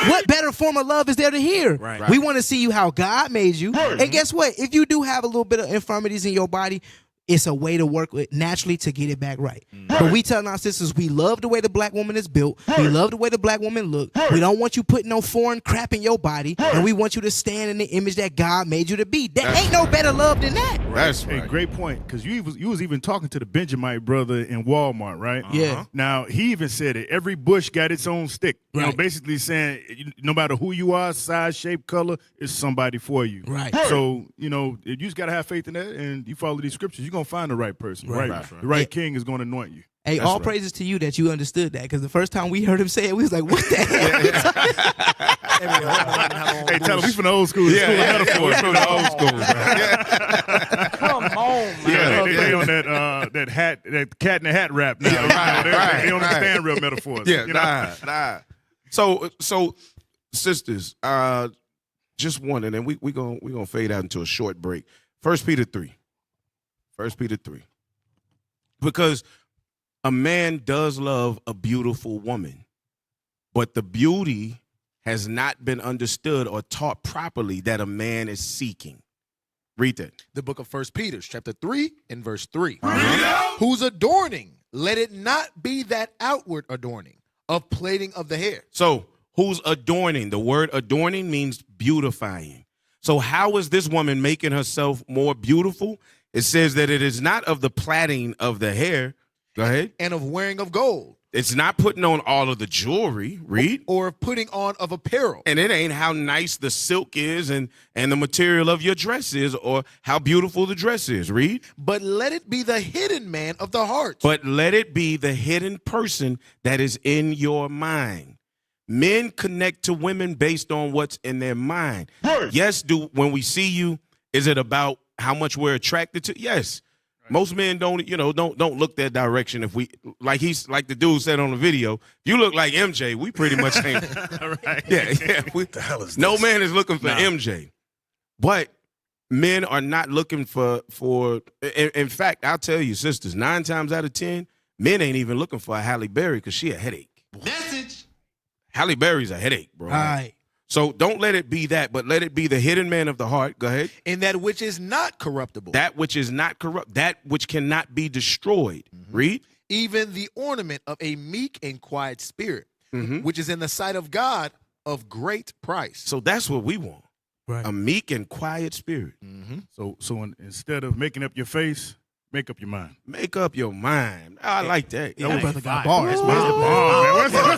what better form of love is there to hear? Right. We want to see you how God made you. And guess what? If you do have a little bit of infirmities in your body, it's a way to work with naturally to get it back right. But we telling our sisters we love the way the black woman is built. We love the way the black woman look. We don't want you putting no foreign crap in your body. And we want you to stand in the image that God made you to be. There ain't no better love than that. That's Hey, right. great point. Because you was even talking to the Benjamite brother in Walmart, right? Yeah. Now he even said it. Every bush got its own stick. You know, Right. basically saying no matter who you are, size, shape, color, it's somebody for you. Right. So you just gotta have faith in that, and you follow these scriptures, you're gonna find the right person. Right. The right king is gonna anoint you. Hey, That's all right. praises to you that you understood that, because the first time we heard him say it, we was like, what the hell? Hey, tell him we from the old school. We're from the old school, man. Come on, man. Yeah, they on that hat, that cat in the hat rap now. They don't understand real metaphors. Yeah, you know? nah. So sisters, just one, and then we gonna fade out into a short break. 1 Peter 3. 1 Peter 3. Because a man does love a beautiful woman, but the beauty has not been understood or taught properly that a man is seeking. Read that. The book of 1 Peter, chapter 3 and verse 3. Whose adorning, let it not be that outward adorning of plaiting of the hair. So who's adorning? The word adorning means beautifying. So how is this woman making herself more beautiful? It says that it is not of the plaiting of the hair. Go ahead. And of wearing of gold. It's not putting on all of the jewelry. Read. Or of putting on of apparel. And it ain't how nice the silk is and the material of your dress is or how beautiful the dress is. Read. But let it be the hidden man of the heart. But let it be the hidden person that is in your mind. Men connect to women based on what's in their mind. Yes, when we see you, is it about how much we're attracted to? Yes. Most men don't look that direction. If we like the dude said on the video, if you look like MJ, we pretty much ain't. Right. Yeah. No man is looking for MJ, but men are not looking for. In fact, I'll tell you, sisters, 9 times out of 10, men ain't even looking for a Halle Berry because she a headache. Message. Halle Berry's a headache, bro. All right. So don't let it be that, but let it be the hidden man of the heart. Go ahead. And that which is not corruptible. That which is not corrupt. That which cannot be destroyed. Read. Even the ornament of a meek and quiet spirit, Mhm. which is in the sight of God of great price. So that's what we want. Right. A meek and quiet spirit. So instead of making up your face, make up your mind. Make up your mind. I like that. That brother got bars. Where's the bomb, man? Where's the Where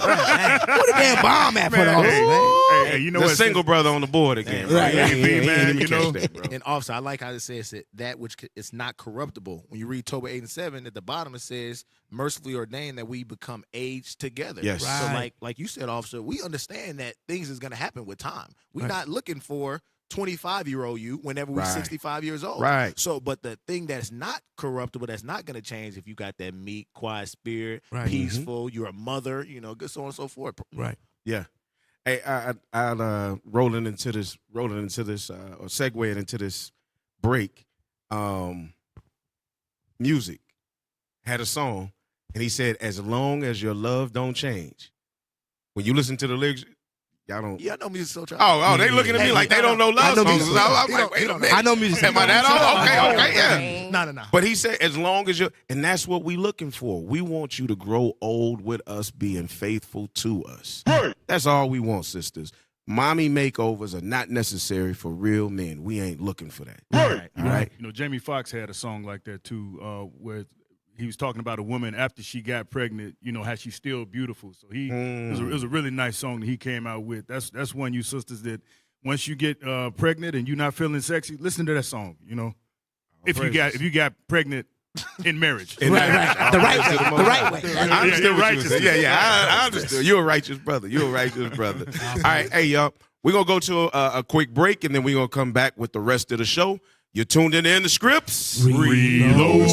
the damn bomb at for those, man? Hey, you know the what? single brother on the board again. Right. He Hey, ain't man, even you know. catch that, bro. And also, I like how it says that which is not corruptible. When you read Tobit 8 and 7, at the bottom it says, mercifully ordained that we become aged together. Yes. So Right. like you said, officer, we understand that things is going to happen with time. We're not looking for 25-year-old you whenever we're Right. 65 years old. Right. So, but the thing that's not corruptible, that's not going to change if you got that meek, quiet spirit, Right. peaceful, you're a mother, good, so on and so forth. Right. Yeah. Hey, I'll rolling into this or segueing into this break. Music had a song, and he said, "As long as your love don't change." When you listen to the lyrics, y'all don't. Yeah, I know music so trash. Oh, they looking at me like they don't know love know songs. music. I'm like, wait a minute. I know music. Am I that old? Okay, yeah. No. But he said, as long as you're, and that's what we looking for. We want you to grow old with us being faithful to us. That's all we want, sisters. mommy makeovers are not necessary for real men. We ain't looking for that. Right. All right. You know, Jamie Foxx had a song like that too, where he was talking about a woman after she got pregnant, you know, how she's still beautiful. So it was a really nice song that he came out with. That's one, you sisters, that once you get pregnant and you're not feeling sexy, listen to that song, you know. If you got pregnant in marriage. Right. The right way. I understood what you were saying. Yeah, I understood. You're a righteous brother. All right, hey, y'all. We're going to go to a quick break, and then we're going to come back with the rest of the show. You're tuned in the Scripts. Reloaded.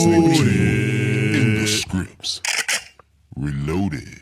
In the Scripts. Reloaded.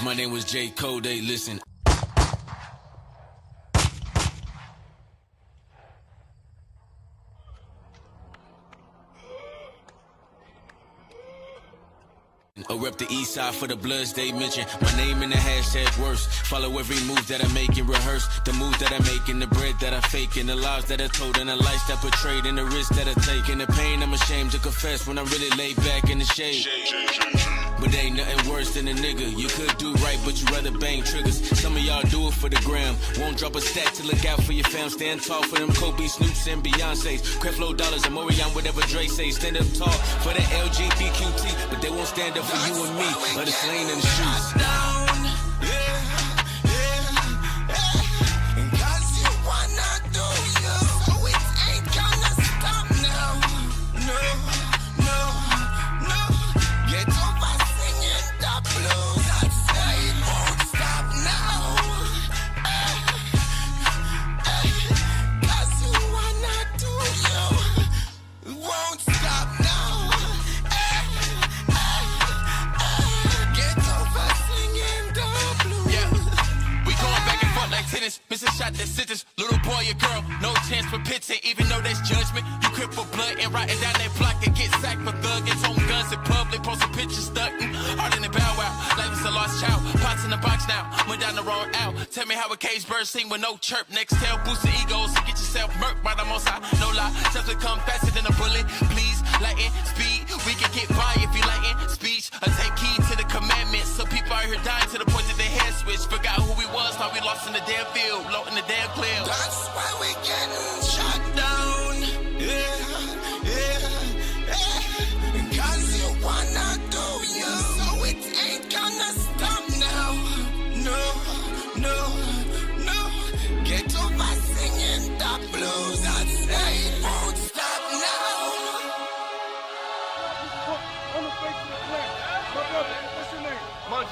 My name was J. Cole, they listen. I rep the east side for the bloods they mention. My name in the hashtag worst. Follow every move that I make and rehearse. The moves that I make and the bread that I fake. And the lies that I told and the life that portrayed. And the risk that I take. And the pain I'm ashamed to confess when I'm really laid back in the shade. But ain't nothing worse than a nigga. You could do right, but you rather bang triggers. Some of y'all do it for the gram. Won't drop a stack to look out for your fam. Stand tall for them Kobe, Snoops, and Beyonce's. Creflo dollars and Morion, whatever Dre say. Stand up tall for the LGBTQT. But they won't stand up for you and me. Or the slain in the streets. Missing shot that sentence, little boy or girl, no chance for pitching, even though there's judgment. You crip for blood and writing down that block and get sacked for thugging. Own guns in public, posting pictures stunting. Hard in the bow wow, like it's a lost child. Pots in the box now, went down the wrong out. Tell me how a cage bird sing with no chirp. Next tail, boost the egos, get yourself murked by the most high. No lie, something come faster than a bullet. Please, lighten speed, we can get by if you lighten speech. Or take heed to the commandments. So people out here dying to the point that their head switch. Forgot who we was, thought we lost in the damn field. Low in the damn clear. That's why we getting shot down. Yeah. Cause you wanna do you. So it ain't gonna stop now. No. Get over singing the blues. I say it won't stop now. On the face of the planet. My brother, what's your name? Munch.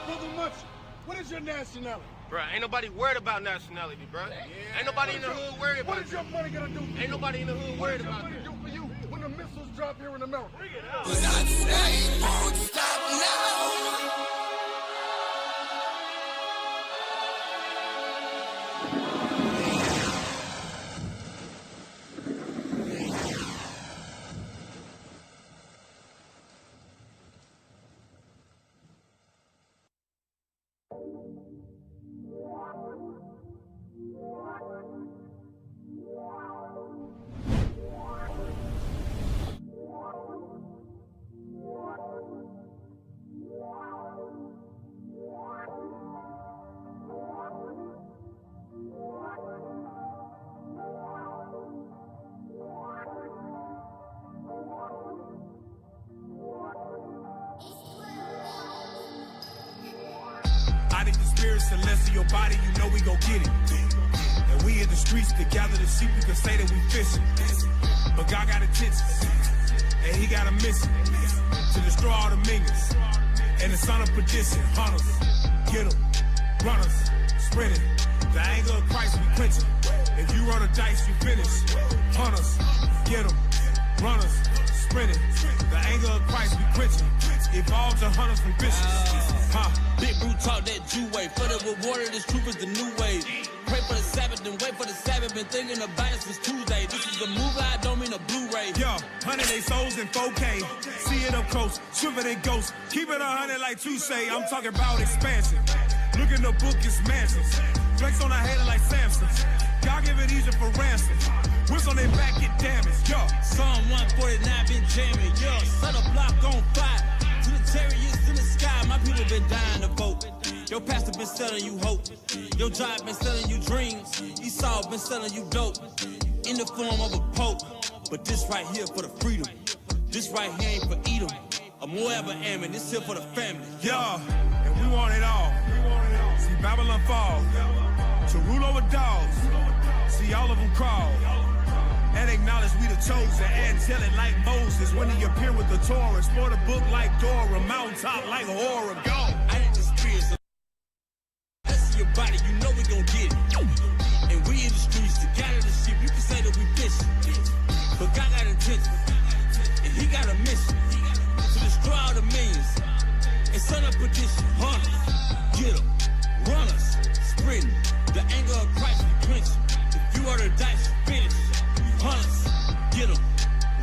Brother Munch, what is your nationality? Bruh, ain't nobody worried about nationality, bruh. Yeah. Ain't nobody in the hood worried about it. What is your money gonna do? Ain't nobody in the hood worried about it. What is your money do for you when the missiles drop here in America? Bring it out. But I say it won't stop now. I need the spirits to less of your body, you know we gon' get it. And We in the streets to gather the sheep, you can say that we fishing. But God got intentions, and he got a mission to destroy all the minions. And the son of perdition, hunters, get them, runners, sprinting. The anger of Christ we quenching. If you roll the dice, you finish. Hunters, get them, runners, sprinting. The anger of Christ we quenching. Evolve to hunters from vicious. Big Brew talk that Jew way. For the reward of this truth is the new way. Pray for the Sabbath and wait for the Sabbath. Been thinking about it since Tuesday. This is a movie, I don't mean a Blu-ray. Yo, 100 they souls in 4K. See it up close, shiver than ghosts. Keep it 100 like you say. I'm talking about expansion. Look in the book, it's mansions. Flex on a hater like Samson. God give it easier for ransom. Whips on their back get damaged. Yo, Psalm 149 been jamming. Yo, set a block on fire. To the chariots in the sky, my people been dying to vote. Your pastor been selling you hope. Your job been selling you dreams. Esau been selling you dope. In the form of a pope. But this right here for the freedom. This right here ain't for Edom. A Moab or Ammon, this here for the family. yo, and we want it all. See Babylon fall. To rule over dogs. See all of them crawl. And acknowledge we the chosen, angelic like Moses. When he appear with the Torah, explore the book like Dora, mountaintop like Horeb. Go. I ain't experienced a that's your body, you know we gon' get it. And we in the streets to gather the sheep. You can say that we fishing, but God got intentions, and he got a mission to destroy all the millions and son of perdition. Hunters, get them, runners, sprinting. The anger of Christ we quenching. If you are the dice, you finish. Hunters, get them,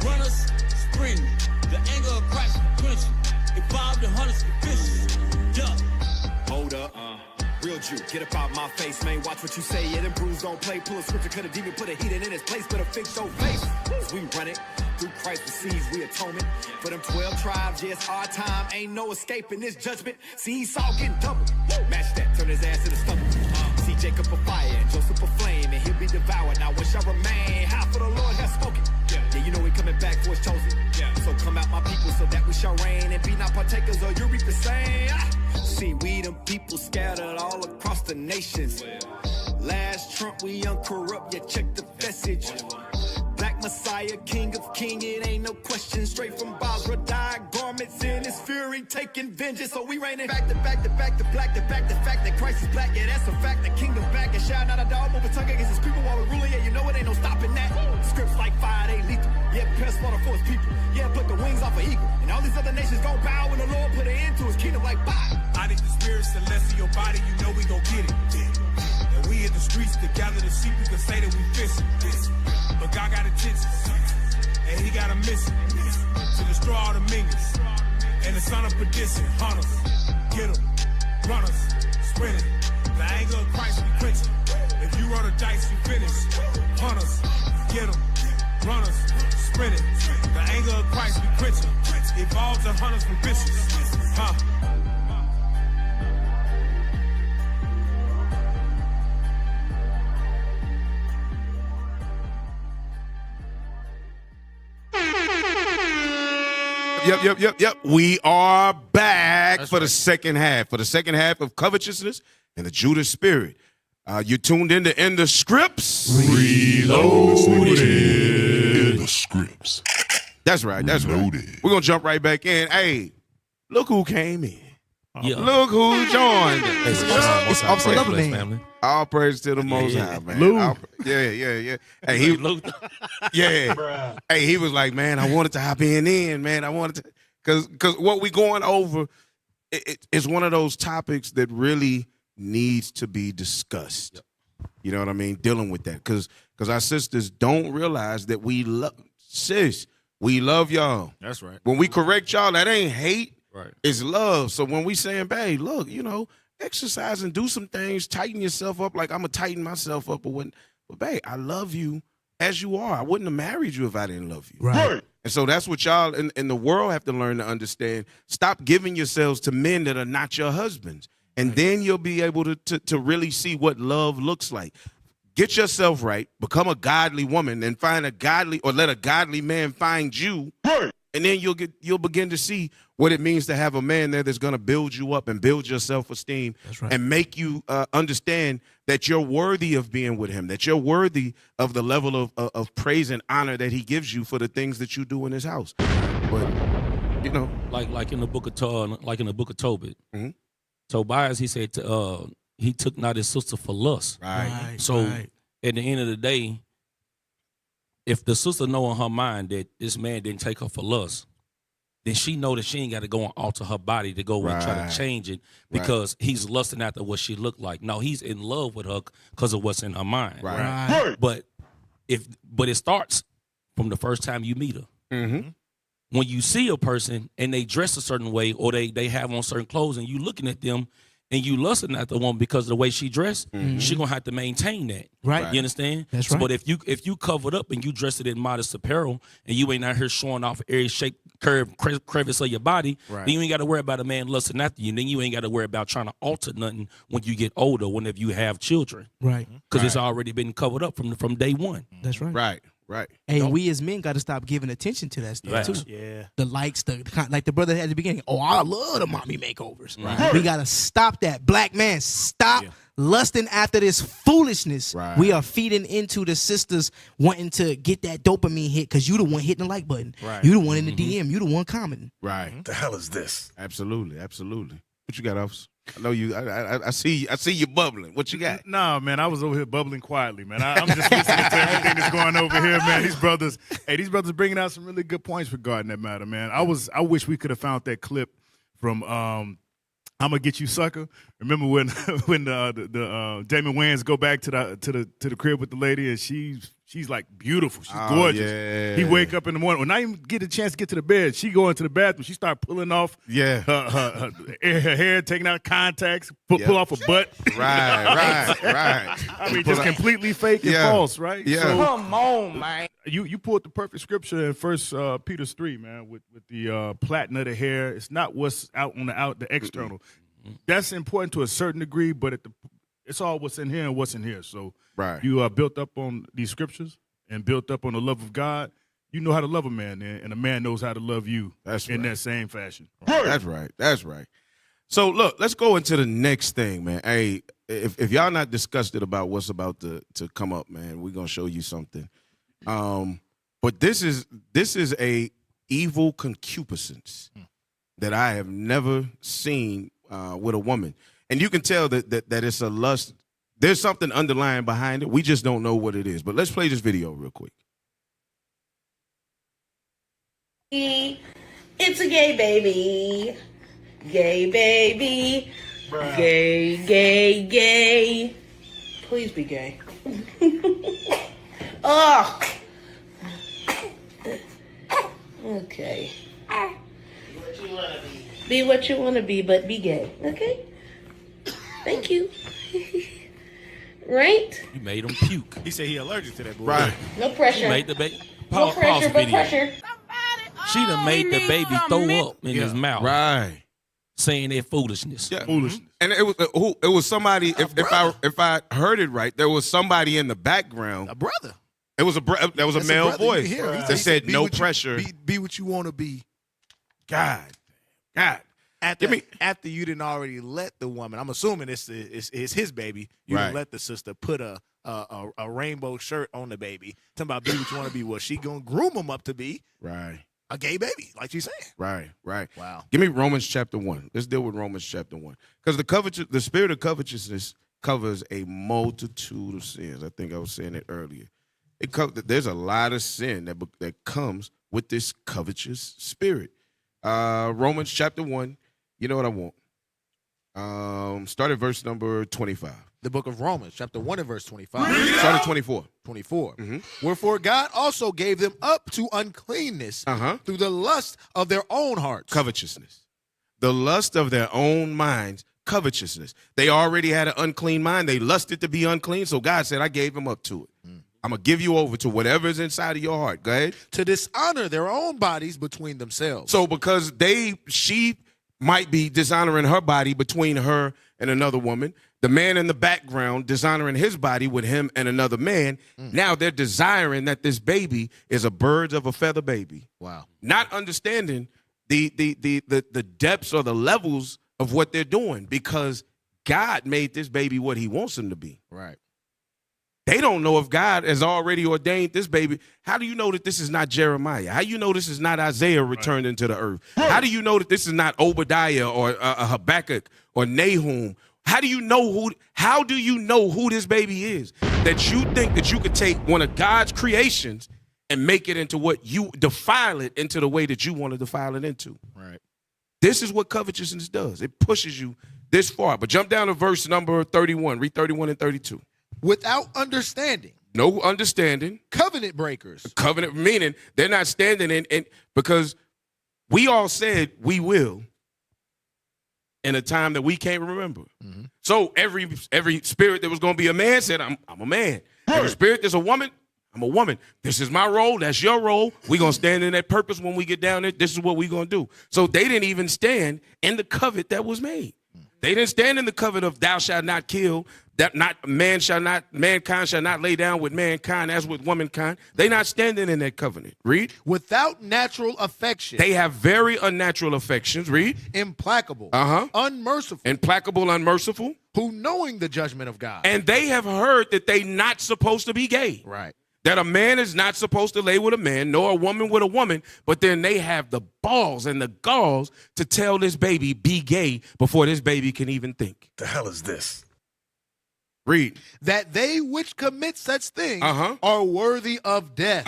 runners, sprinting. The anger of Christ we quenching. Evolve the hunters for fishes. Yeah. Hold up, real Jew, get up out my face, man. Watch what you say, yeah, them brews don't play. Pull a scripture, cut a demon, put a heathen in his place, better fix your face. As we run it, through Christ receives we atonement. For them 12 tribes, yes, our time, ain't no escaping this judgment. See Esau getting double, match that, turn his ass to the stomach. See Jacob a fire and Joseph a flame, and he'll be devoured. Now what shall remain? How for the Lord has spoken. Yeah, you know we coming back for his chosen. So come out my people so that we shall reign and be not partakers or you reap the same. See, we them people scattered all across the nations. Last Trump, we uncorrupt, yeah, check the message. Black Messiah, King of King, it ain't no question. Straight from Basra, dyed garments in his fury, taking vengeance. So we reigning back to back to back to black to back. The fact that Christ is black, yeah, that's a fact. The kingdom back and shout out a dog, move a tongue against his people while we're ruling. Yeah, you know it ain't no stopping that. Scripts like fire, they lethal. Yeah, prepare slaughter for his people. Yeah, put the wings off an eagle. And all these other nations gon' bow when the Lord put an end to his kingdom like bye. I need the spirit celestial body, you know we gon' get it. And we in the streets to gather the sheep, you can say that we fishing. But God got intentions, and he got a mission to destroy all the minions. And the son of perdition, hunters, get them, runners, sprinting. The anger of Christ we quenching. If you roll the dice, you finish. Hunters, get them, runners, sprinting. The anger of Christ we quenching. Evolve to hunters from vicious. Yep. We are back for the second half. For the second half of Covetousness and the Judas Spirit. You tuned in to In the Scripts. Reloaded. In the Scripts. That's right. We're going to jump right back in. Hey, look who came in. Yeah. Look who joined us. It's Officer Loverman. Family. All praise to the Most High, man. Yeah. Hey, Hey, he was like, man, I wanted to hop in, man. I wanted to, because what we going over, it's one of those topics that really needs to be discussed. Yep. You know what I mean? Dealing with that, because our sisters don't realize that we love y'all. That's right. When we correct y'all, that ain't hate. Right. It's love. So when we saying, babe, look, exercise and do some things, tighten yourself up like I'm going to tighten myself up. But babe, I love you as you are. I wouldn't have married you if I didn't love you. Right. And so that's what y'all in the world have to learn to understand. Stop giving yourselves to men that are not your husbands. And then you'll be able to really see what love looks like. Get yourself right, become a godly woman, and find a godly, or let a godly man find you. Right. And then you'll begin to see what it means to have a man there that's going to build you up and build your self-esteem and make you understand that you're worthy of being with him, that you're worthy of the level of praise and honor that he gives you for the things that you do in his house. But you know, like in the book of Tobit, mm-hmm. Tobias, he said he took not his sister for lust. Right. So at the end of the day, if the sister know in her mind that this man didn't take her for lust, then she know that she ain't got to go and alter her body to go and try to change it because he's lusting after what she looked like. No, he's in love with her because of what's in her mind. Right. But it starts from the first time you meet her. Mm-hmm. When you see a person and they dress a certain way or they have on certain clothes and you looking at them and you lusting at the woman because of the way she dressed, she gonna have to maintain that. Right. You understand? That's right. But if you covered up and you dress it in modest apparel and you ain't out here showing off every shape, curve, crevice of your body, then you ain't got to worry about a man lusting after you. Then you ain't got to worry about trying to alter nothing when you get older, whenever you have children. Right. Because it's already been covered up from day one. That's right. Right. And we as men got to stop giving attention to that stuff too. Yeah. The likes, like the brother had at the beginning. Oh, I love the mommy makeovers. Right. We got to stop that. Black man, stop lusting after this foolishness. Right. We are feeding into the sisters wanting to get that dopamine hit because you the one hitting the like button. Right. You the one in the DM. You the one commenting. Right. What the hell is this? Absolutely. What you got, officer? I know you. I see you bubbling. What you got? Nah, man, I was over here bubbling quietly, man. I'm just listening to everything that's going over here, man. These brothers bringing out some really good points regarding that matter, man. I wish we could have found that clip from I'm gonna get you, sucker. Remember when the Damon Wayans go back to the crib with the lady and she's like beautiful, she's gorgeous. Yeah. He wake up in the morning, when I even get a chance to get to the bed, she go into the bathroom, she start pulling off her hair, taking out contacts, pull off her butt. Right. I mean, just completely fake and false, right? Yeah. So, Come on, man. You pulled the perfect scripture in 1 Peter 3, man, with the plaiting of the hair. It's not what's out on the external. That's important to a certain degree, but it's all what's in here and what's in here. So you are built up on these scriptures and built up on the love of God. You know how to love a man, and a man knows how to love you in that same fashion. That's right. So look, let's go into the next thing, man. Hey, if y'all not disgusted about what's about to come up, man, we're gonna show you something. But this is a evil concupiscence that I have never seen with a woman. And you can tell that it's a lust. There's something underlying behind it. We just don't know what it is. But let's play this video real quick. It's a gay baby. Gay baby. Bruh. Gay. Please be gay. Ugh. Okay. Be what you want to be, but be gay. Okay? Thank you. Right? You made him puke. He said he allergic to that boy. Right. No pressure. You made the baby. No pressure, but pressure. She done made the baby throw up in his mouth. Right. Saying that foolishness. Yeah. Foolishness. And it was somebody, if I heard it right, there was somebody in the background. A brother. It was there was a male voice that said no pressure. Be what you want to be. God. After you didn't already let the woman, I'm assuming it's his baby, you didn't let the sister put a rainbow shirt on the baby. Talking about be what you want to be. Well, she gonna groom him up to be a gay baby, like she's saying. Right. Wow. Give me Romans chapter 1. Let's deal with Romans chapter 1. Because the spirit of covetousness covers a multitude of sins. I think I was saying it earlier. There's a lot of sin that comes with this covetous spirit. Romans chapter 1. You know what I want? Start at verse number 25. The book of Romans, chapter 1 and verse 25. Start at 24. 24. Wherefore God also gave them up to uncleanness through the lust of their own hearts. Covetousness. The lust of their own minds. Covetousness. They already had an unclean mind. They lusted to be unclean. So God said, I gave them up to it. I'm going to give you over to whatever is inside of your heart. Go ahead. To dishonor their own bodies between themselves. So because she might be dishonoring her body between her and another woman, The man in the background dishonoring his body with him and another man. Now they're desiring that this baby is a birds of a feather baby. Wow. Not understanding the depths or the levels of what they're doing, because God made this baby what he wants him to be. Right. They don't know if God has already ordained this baby. How do you know that this is not Jeremiah? How do you know this is not Isaiah returned into the earth? How do you know that this is not Obadiah or Habakkuk or Nahum? How do you know who this baby is? That you think that you could take one of God's creations and make it into what you defile it into the way that you want to defile it into. Right. This is what covetousness does. It pushes you this far. But jump down to verse number 31. Read 31 and 32. Without understanding. No understanding. Covenant breakers. Covenant meaning they're not standing in because we all said we will in a time that we can't remember. Mm-hmm. So every spirit that was going to be a man said, I'm a man. Every spirit that's a woman, I'm a woman. This is my role. That's your role. We're going to stand in that purpose when we get down there. This is what we're going to do. So they didn't even stand in the covenant that was made. They didn't stand in the covenant of thou shalt not kill, that mankind shall not lay down with mankind as with womankind. They not standing in that covenant. Read. Without natural affection. They have very unnatural affections. Read. Implacable. Unmerciful. Implacable, unmerciful. Who knowing the judgment of God. And they have heard that they not supposed to be gay. Right. That a man is not supposed to lay with a man, nor a woman with a woman, but then they have the balls and the galls to tell this baby be gay before this baby can even think. The hell is this? Read. That they which commit such things are worthy of death.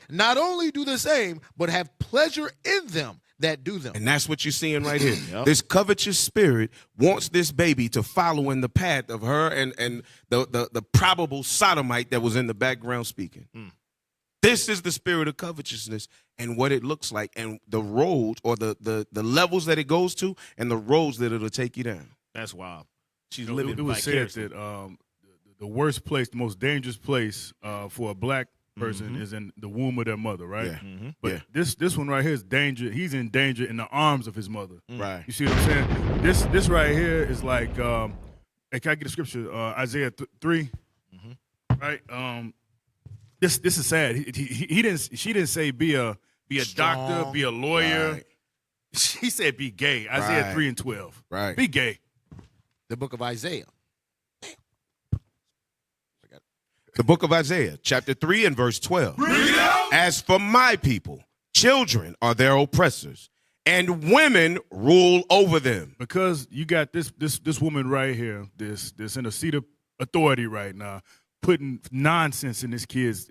Not only do the same, but have pleasure in them that do them. And that's what you're seeing right here. This covetous spirit wants this baby to follow in the path of her and the probable sodomite that was in the background speaking. This is the spirit of covetousness and what it looks like and the roads or the levels that it goes to and the roads that it'll take you down. That's wild. She's You know, living it was said vicariously. that the worst place, the most dangerous place for a black person is in the womb of their mother, right? Yeah. But this one right here is danger. He's in danger in the arms of his mother. Right. You see what I'm saying? This right here is like, hey, can I get a scripture? Isaiah 3, right? This is sad. He didn't. She didn't say be a doctor, be a lawyer. Right. She said be gay. Isaiah 3 and 12. Right. Be gay. The book of Isaiah. The book of Isaiah, chapter 3 and verse 12. As for my people, children are their oppressors, and women rule over them. Because you got this woman right here, this in a seat of authority right now, putting nonsense in this kid's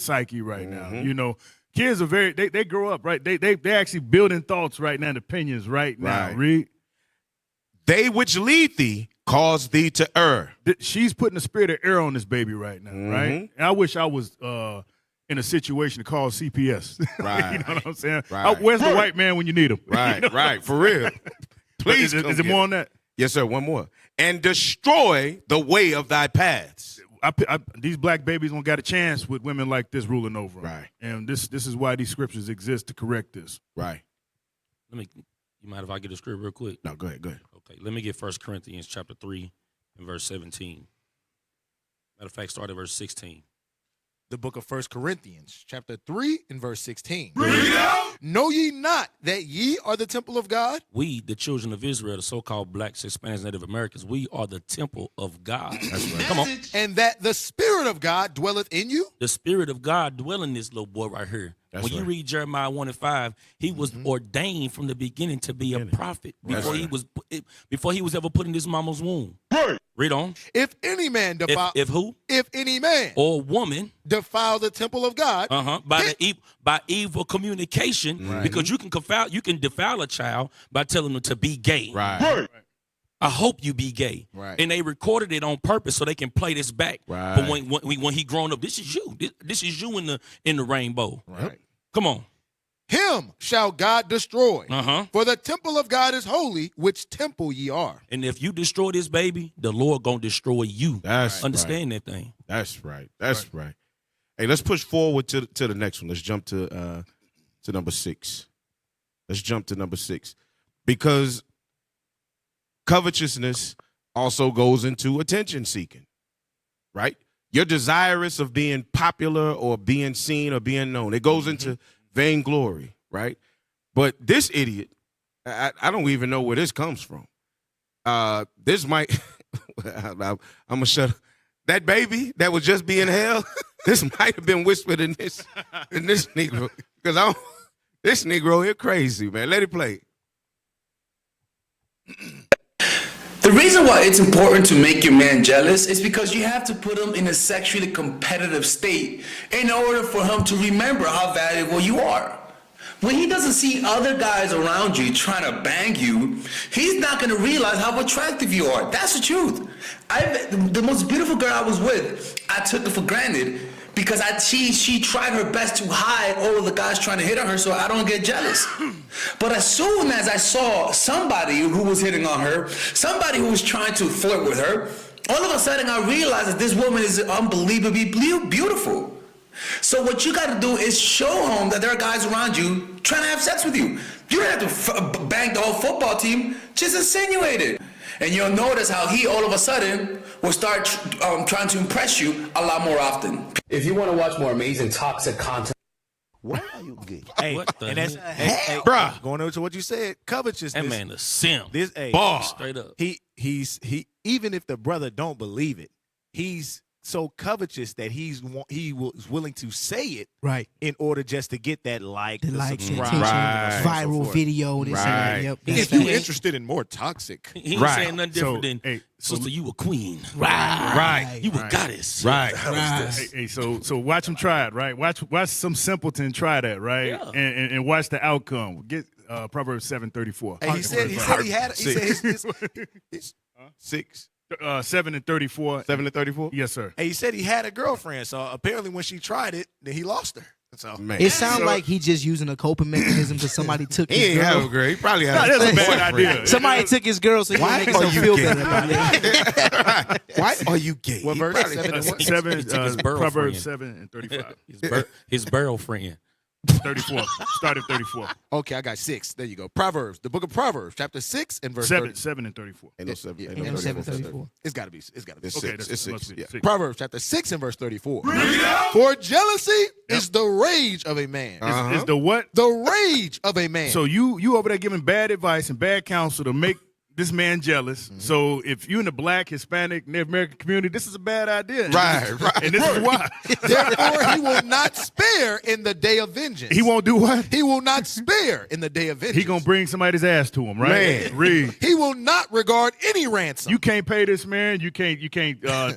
psyche right now. You know, kids are they grow up, right? They actually building thoughts right now and opinions right now. Right. Read. They which lead thee cause thee to err. She's putting the spirit of error on this baby right now, right? And I wish I was in a situation to call CPS. Right. You know what I'm saying? Right. Where's the white man when you need him? Right, You know? right, for real. Please, Is it more on that? Yes, sir. One more. And destroy the way of thy paths. These black babies don't got a chance with women like this ruling over them. Right. And this is why these scriptures exist to correct this. Right. You mind if I get a script real quick? No, go ahead. Okay, let me get 1 Corinthians chapter 3 and verse 17. Matter of fact, start at verse 16. The book of 1 Corinthians, chapter 3 and verse 16. Know ye not that ye are the temple of God? We, the children of Israel, the so-called blacks, Hispanics, Native Americans, we are the temple of God. That's right. Come on. And that the Spirit of God dwelleth in you? The Spirit of God dwell in this little boy right here. That's when you right. read Jeremiah 1 and 5, he was ordained from the beginning to be a prophet before he was ever put in his mama's womb. Read on. If any man defile, if who? If any man or woman defile the temple of God, by evil communication, because you can defile a child by telling them to be gay. Right. I hope you be gay. Right. And they recorded it on purpose so they can play this back. Right. But when he grown up, this is you. This is you in the rainbow. Right. Come on. Him shall God destroy. Uh-huh. For the temple of God is holy, which temple ye are. And if you destroy this baby, the Lord gonna destroy you. That's Understand that thing. That's right. That's right. Hey, let's push forward to the next one. Let's jump to number 6. Let's jump to number 6. Because covetousness also goes into attention seeking, right? You're desirous of being popular or being seen or being known. It goes into vainglory, right? But this idiot, I don't even know where this comes from. This might, I'm gonna shut up. That baby that was just being held, this might have been whispered in this Negro. Because this Negro here crazy, man. Let it play. The reason why it's important to make your man jealous is because you have to put him in a sexually competitive state in order for him to remember how valuable you are. When he doesn't see other guys around you trying to bang you, he's not going to realize how attractive you are. That's the truth. The most beautiful girl I was with, I took her for granted because she tried her best to hide all of the guys trying to hit on her so I don't get jealous. But as soon as I saw somebody who was hitting on her, somebody who was trying to flirt with her, all of a sudden I realized that this woman is unbelievably beautiful. So what you got to do is show him that there are guys around you trying to have sex with you. You don't have to bang the whole football team, just insinuate it. And you'll notice how he all of a sudden will start trying to impress you a lot more often. If you want to watch more amazing toxic content, Why are you gay? Hey, What the and that's hell? bruh. Going over to what you said, covetousness. That man a simp. This Bar. Straight up. He even if the brother don't believe it, he's so covetous that he was willing to say it right in order just to get that like, the likes, subscribe, attention, and so viral forth. video, this and that. Yep, If that's you're facts. interested in more toxic, He ain't saying nothing different than, sister, you a queen. Right. You a goddess. Right. Right. Hey, so watch them try it, right? Watch some simpleton try that, right? Yeah. And watch the outcome. Get Proverbs 7:34. Hey, he said he had his 6. 7 and 34. 7 and 34? Yes, sir. Hey, he said he had a girlfriend, so apparently when she tried it, then he lost her. So It sounds like he's just using a coping mechanism because somebody took He his ain't girl. have a girl. He probably had That's a bad boyfriend. idea. Somebody took his girl so he Why can make are himself you feel gay? better about it. Why are you gay? What He verse? probably- 7 and what? Seven, He took his Proverbs girlfriend. 7 and 35. His barrel friend. 34. Start at 34. Okay, I got 6. There you go. Proverbs, the book of Proverbs, chapter 6 and verse 7, 30. 7 and 34. Ain't no 7. Yeah, Ain't no 7:34. It's got to be. It's got to be. It's Okay, 6. that's- It's that must 6. be Yeah. 6. Proverbs chapter 6 and verse 34. For jealousy is the rage of a man. Is the what? The rage of a man. So you over there giving bad advice and bad counsel to make this man jealous. So if you in the Black, Hispanic, Native American community, this is a bad idea. Right. And this is why. Therefore, he will not spare in the day of vengeance. He won't do what? He will not spare in the day of vengeance. He gonna bring somebody's ass to him, right? Man. Read. He will not regard any ransom. You can't pay this man. You can't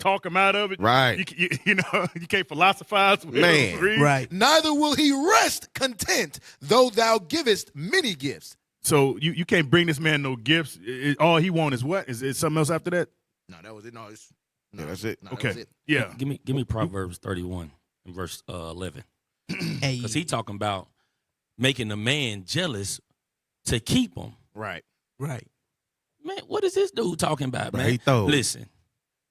talk him out of it. Right. You can't philosophize with Man. him. Read. Right. Neither will he rest content, though thou givest many gifts. So you can't bring this man no gifts. All he want is what? Is it something else after that? No, that was it. No, it's Yeah, that's it. no, that Okay. was it. Yeah. Give me Proverbs 31 and verse 11. Hey. Because he talking about making a man jealous to keep him. Right. Right. Man, what is this dude talking about, Right, man? he throw. Listen,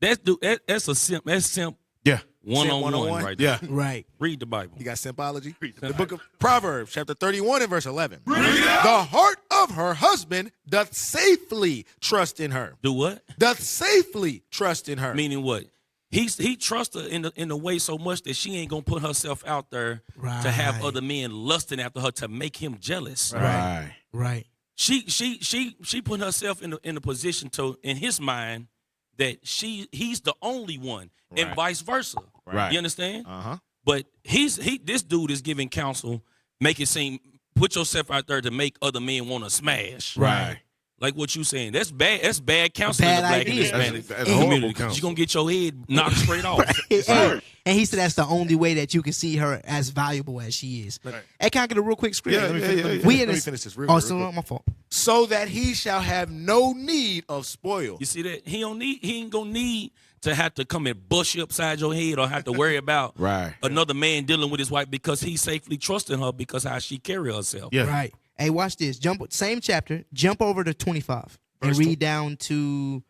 that's a simp. That's simp Yeah. one-on-one one-on-one? right there. Yeah. Right. Read the Bible. You got symbology? The book of Proverbs, chapter 31 and verse 11. The heart of her husband doth safely trust in her. Do what? Doth safely trust in her. Meaning what? He trusts her in the way so much that she ain't gonna put herself out there to have Right. other men lusting after her to make him jealous. Right. Right. She put herself in a position to, in his mind, that he's the only one, and Right. vice versa. Right. You understand? Uh-huh. But this dude is giving counsel, make it seem, put yourself out there to make other men want to smash. Right. Like what you saying. That's bad. That's bad counsel in Bad the Black and idea. Hispanic That's horrible community. 'Cause counsel. you're gonna get your head knocked straight off. Hey, and he said that's the only way that you can see her as valuable as she is. Right. Hey, can I get a real quick script? Yeah, Let me yeah, finish- yeah, yeah. We Let in me this. finish this real Oh, quick, so real quick. my fault. So that he shall have no need of spoil. You see that? He ain't gonna need to have to come and bust you upside your head or have to worry about Right. another man dealing with his wife because he's safely trusting her because how she carry herself. Yeah. Right. Hey, watch this. Same chapter. Jump over to 25 and read down to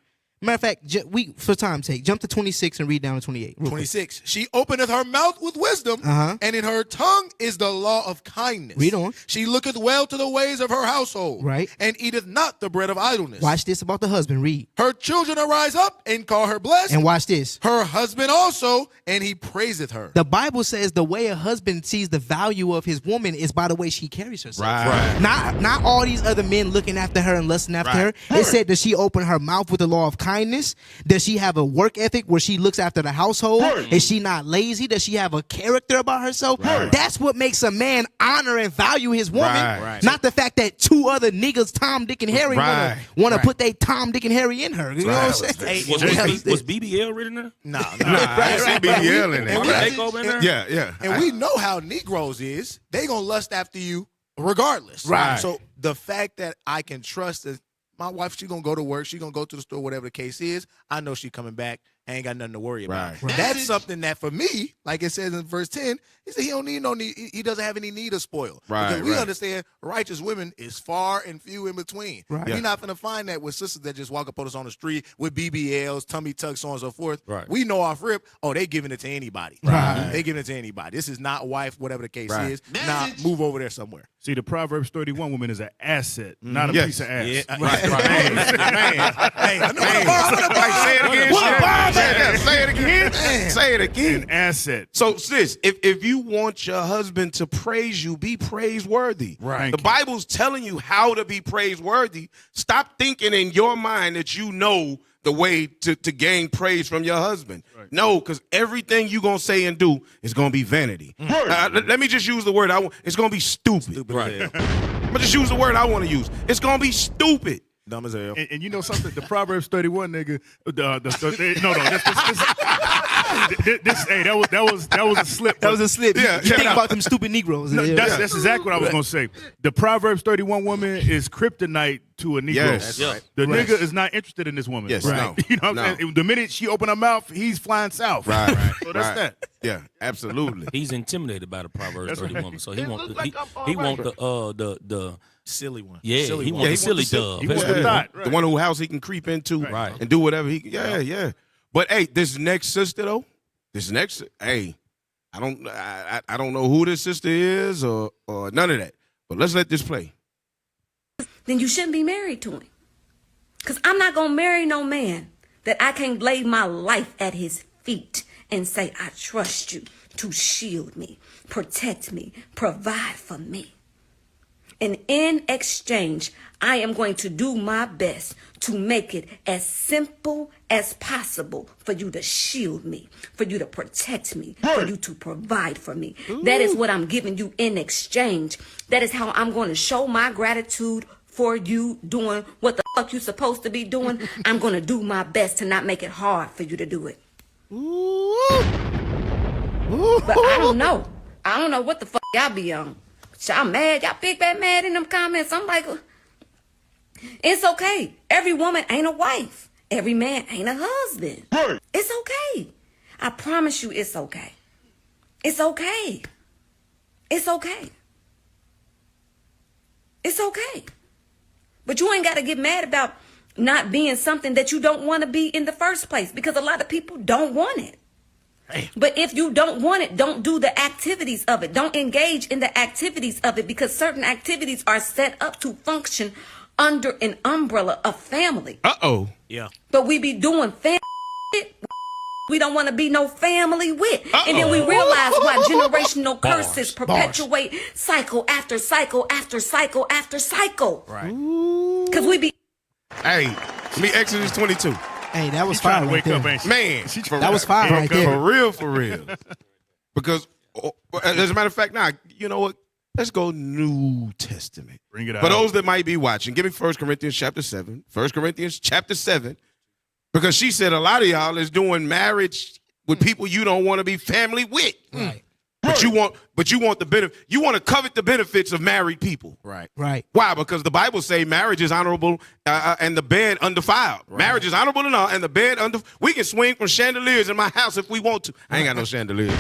Matter of fact, for time's sake, jump to 26 and read down to 28. 26. She openeth her mouth with wisdom, and in her tongue is the law of kindness. Read on. She looketh well to the ways of her household, Right. and eateth not the bread of idleness. Watch this about the husband. Read. Her children arise up and call her blessed. And watch this. Her husband also, and he praiseth her. The Bible says the way a husband sees the value of his woman is by the way she carries herself. Right. Not all these other men looking after her and lusting after her. It said, does she open her mouth with the law of kindness? Does she have a work ethic where she looks after the household? Is she not lazy? Does she have a character about herself? That's what makes a man honor and value his woman. Not the fact that two other niggas, Tom, Dick, and Harry, want to put their Tom, Dick, and Harry in her. You know what I'm saying? Was BBL written there? Nah. I see BBL in there. Takeover in there? Yeah. And we know how Negroes is. They gonna lust after you regardless. Right. So the fact that I can trust that my wife, she gonna go to work, she gonna go to the store, whatever the case is, I know she coming back. I ain't got nothing to worry about. That's something that for me, like it says in verse 10, he said he don't need no need, he doesn't have any need of spoil. Because we understand righteous women is far and few in between. We're not gonna find that with sisters that just walk up on us on the street with BBLs, tummy tucks, so on and so forth. We know off rip, they giving it to anybody. They giving it to anybody. This is not wife, whatever the case is. Nah, move over there somewhere. See, the Proverbs 31 woman is an asset, not a piece of ass. Yeah. Say it again. Say it again. Say it again. An asset. So, sis, if you want your husband to praise you, be praiseworthy. The Bible's telling you how to be praiseworthy. Stop thinking in your mind that you know the way to gain praise from your husband. No, because everything you're going to say and do is going to be vanity. Let me just use the word I want. It's going to be stupid. I'm going to just use the word I want to use. It's going to be stupid. Dumb as hell. And you know something? The Proverbs 31 nigga. That was a slip. That was a slip. Yeah, you think about them stupid Negroes. No, that's exactly what I was gonna say. The Proverbs 31 woman is kryptonite to a Negro. Yes. The nigga is not interested in this woman. Yes, no. You know what I'm saying? The minute she open her mouth, he's flying south. So that's that. Yeah, absolutely. He's intimidated by the Proverbs 30 woman, so he want the silly one. Yeah, silly he one. want the silly dove. He wants the thought. The one who house he can creep into and do whatever he. Yeah. But hey, this next sister though, I don't know who this sister is or none of that. But let's let this play. Then you shouldn't be married to him. Because I'm not going to marry no man that I can't lay my life at his feet and say, I trust you to shield me, protect me, provide for me. And in exchange, I am going to do my best to make it as simple as possible for you to shield me, for you to protect me, for you to provide for me. That is what I'm giving you in exchange. That is how I'm going to show my gratitude for you doing what the fuck you supposed to be doing. I'm going to do my best to not make it hard for you to do it. But I don't know. I don't know what the fuck y'all be on. Y'all mad? Y'all big bad mad in them comments? I'm like, it's okay. Every woman ain't a wife. Every man ain't a husband. It's okay. I promise you it's okay. It's okay. It's okay. It's okay. But you ain't got to get mad about not being something that you don't want to be in the first place, because a lot of people don't want it. But if you don't want it, don't do the activities of it. Don't engage in the activities of it, because certain activities are set up to function under an umbrella of family. Yeah. But we be doing family we don't want to be no family with. And then we realize why generational curses perpetuate cycle after cycle after cycle after cycle. Right. Because we be... Hey, me Exodus 22. Hey, that was fire right there. Man, that was fire right there. For real. Because, as a matter of fact, now, you know what? Let's go New Testament. Bring it out. For those that might be watching, give me 1 Corinthians chapter 7. 1 Corinthians chapter 7. Because she said a lot of y'all is doing marriage with people you don't want to be family with. Right. But you want the benefit. You want to covet the benefits of married people. Right. Right. Why? Because the Bible say marriage is honorable and the bed undefiled. Right. Marriage is honorable and all, and the bed we can swing from chandeliers in my house if we want to. I ain't got no chandeliers.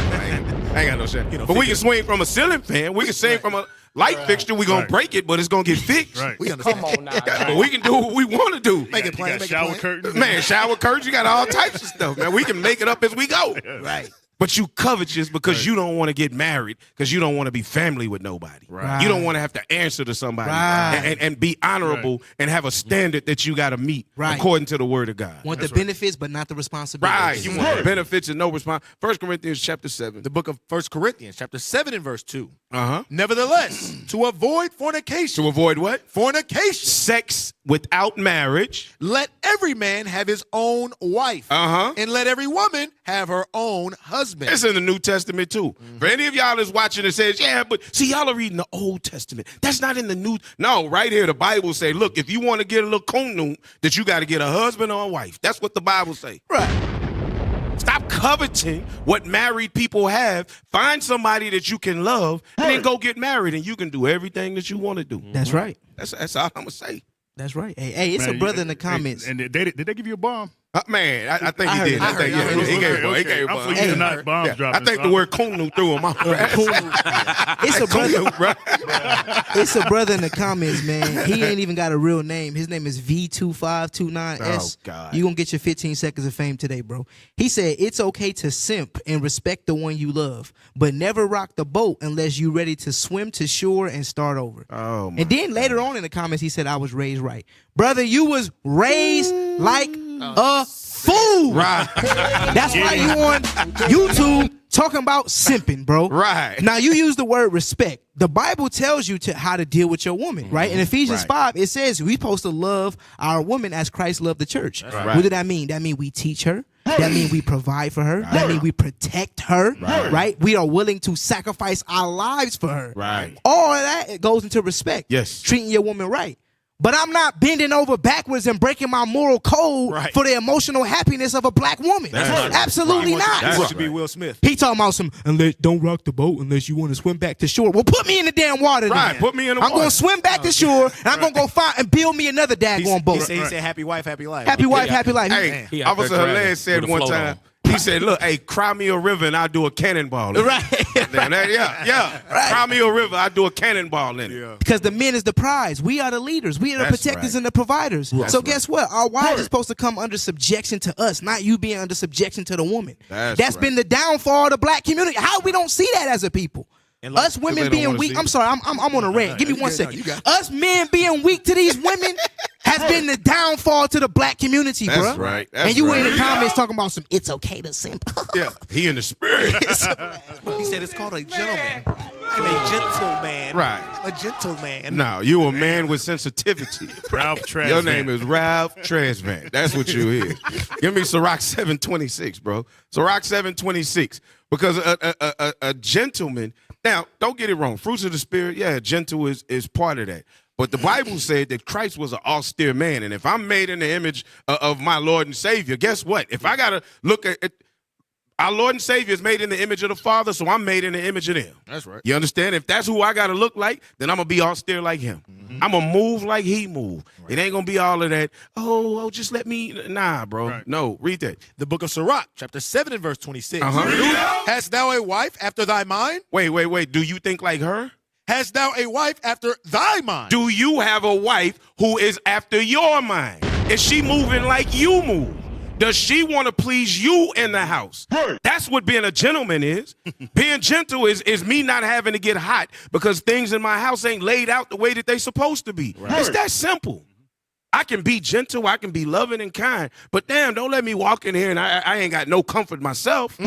I ain't got no shit. But we can swing from a ceiling fan. We can swing from a light fixture. We're going to break it, but it's going to get fixed. Right. We understand. Come on now. But we can do what we want to do. Make it plain. Make it Shower plain. curtains. Man, shower curtains, you got all types of stuff, man. We can make it up as we go. Right. But you covetous because you don't want to get married, because you don't want to be family with nobody. Right. You don't want to have to answer to somebody Right. and be honorable and have a standard that you got to meet Right. according to the word of God. Want the benefits, but not the responsibilities. Right. You want the benefits and no response. 1 Corinthians chapter 7. The book of 1 Corinthians, chapter 7 and verse 2. Uh-huh. Nevertheless, to avoid fornication. To avoid what? Fornication. Sex without marriage. Let every man have his own wife. Uh-huh. And let every woman have her own husband. It's in the New Testament too. For any of y'all that's watching and says, yeah, but see, y'all are reading the Old Testament. That's not in the New. No, right here, the Bible say, look, if you want to get a little konun, that you got to get a husband or a wife. That's what the Bible say. Right. Stop coveting what married people have. Find somebody that you can love and then go get married and you can do everything that you want to do. That's right. That's all I'm going to say. That's right. Hey, it's Man, a brother in the comments. And did they give you a bomb? Man, I think I he heard did. it. I think, I heard it. he gave Okay, He gave I'm one. for you to not bomb dropping. I think the word kunu threw him off. It's a brother. Kunu, bro. It's a brother in the comments, man. He ain't even got a real name. His name is V2529S. Oh, God. You gonna get your 15 seconds of fame today, bro. He said it's okay to simp and respect the one you love, but never rock the boat unless you ready to swim to shore and start over. Oh, my and then later on in the comments, he said I was raised right. Brother, you was raised like a fool. Right. That's why you on YouTube talking about simping, bro. Right. Now you use the word respect. The Bible tells you how to deal with your woman, right? In Ephesians 5, it says we're supposed to love our woman as Christ loved the church. Right. What did that mean? That means we teach her. That means we provide for her. That means we protect her, right? We are willing to sacrifice our lives for her. Right. All of that, it goes into respect. Yes. Treating your woman right. But I'm not bending over backwards and breaking my moral code for the emotional happiness of a black woman. Absolutely not. That should be Will Smith. He talking about some, don't rock the boat unless you want to swim back to shore. Well, put me in the damn water then. Right, put me in the water. I'm going to swim back to shore, and I'm going to go find and build me another daggone boat. He said happy wife, happy life. Happy wife, happy life. Hey, Officer Hilaire said one time, he said, look, hey, cry me a river and I'll do a cannonball in it. Right. Cry me a river, I'll do a cannonball in it. Because the men is the prize. We are the leaders. We are the That's protectors right. and the providers. That's so right. guess what? Our wives are supposed to come under subjection to us, not you being under subjection to the woman. That's right. been the downfall of the black community. How we don't see that as a people? Us women being weak. I'm sorry. I'm on a rant. Give me 1 second. Us men being weak to these women has been the downfall to the black community, bro. That's right. That's and you right. in the comments talking about some. It's okay to simp. Yeah, he in the spirit. He said it's called a gentleman. And a gentleman. Right. A gentleman. No, you a man with sensitivity. Ralph Tresvant. Your name is Ralph Tresvant. That's what you is. Give me Sirach 726, bro. Sirach 726. Because a gentleman, now, don't get it wrong. Fruits of the Spirit, yeah, gentle is part of that. But the Bible said that Christ was an austere man. And if I'm made in the image of my Lord and Savior, guess what? If I got to look at our Lord and Savior is made in the image of the Father, so I'm made in the image of them. That's right. You understand? If that's who I got to look like, then I'm going to be austere like him. I'm going to move like he moved. It ain't going to be all of that, just let me. Nah, bro. Right. No, read that. The book of Sirach, chapter 7 and verse 26. Uh-huh. Hast thou a wife after thy mind? Wait. Do you think like her? Hast thou a wife after thy mind? Do you have a wife who is after your mind? Is she moving like you move? Does she want to please you in the house? That's what being a gentleman is. Being gentle is me not having to get hot because things in my house ain't laid out the way that they supposed to be. It's that simple. I can be gentle, I can be loving and kind, but damn, don't let me walk in here and I ain't got no comfort myself.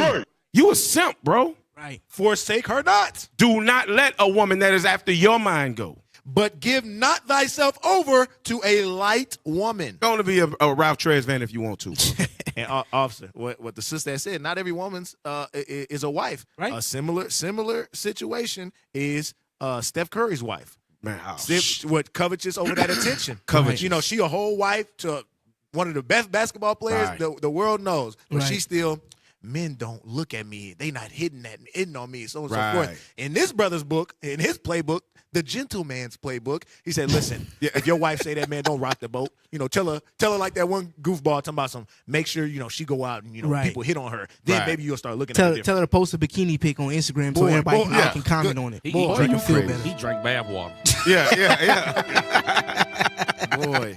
You a simp, bro. Right. Forsake her not. Do not let a woman that is after your mind go. But give not thyself over to a light woman. Going to be a Ralph Tresvant if you want to. And officer, what the sister said, not every woman's is a wife. Right. A similar situation is Steph Curry's wife. Man, What covetous over that attention. Covetous. You know, she a whole wife to one of the best basketball players Right. the world knows, but Right. she still men don't look at me. They not hitting on me, so on and Right. so forth. In this brother's book, in his playbook, the gentleman's playbook, he said, listen, if your wife say that, man, don't rock the boat. Tell her like that one goofball talking about make sure, she go out and, Right. people hit on her. Then Right. maybe you'll start looking at it Tell her to post a bikini pic on Instagram so Boy, everybody boy, can comment on it. He Make drank you feel crazy. better. He drank bath water. Yeah. Boy.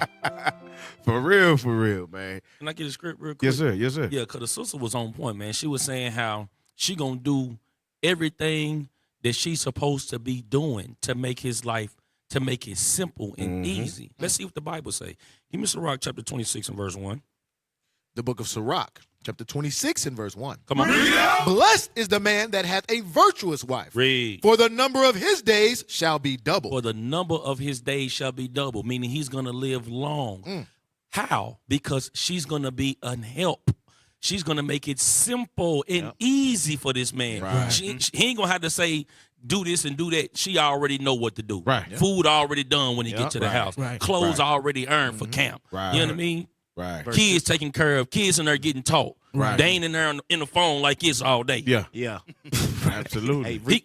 For real, man. Can I get a script real quick? Yes, sir. Yes, sir. Yeah, because the sister was on point, man. She was saying how she going to do everything that she's supposed to be doing to make his life, to make it simple and easy. Let's see what the Bible say. Give me Sirach chapter 26 and verse 1. The book of Sirach, chapter 26 and verse 1. Come on. Blessed is the man that hath a virtuous wife. Read. For the number of his days shall be double. For the number of his days shall be double, meaning he's going to live long. How? Because she's going to be an help. She's going to make it simple and easy for this man. Right. He ain't going to have to say, do this and do that. She already know what to do. Right. Food already done when he get to the house. Right. Clothes already earned for camp. Right. You know what I mean? Right. Kids taken care of. Kids in there getting taught. Right. They ain't in there in the phone like this all day. Yeah. Yeah. Absolutely.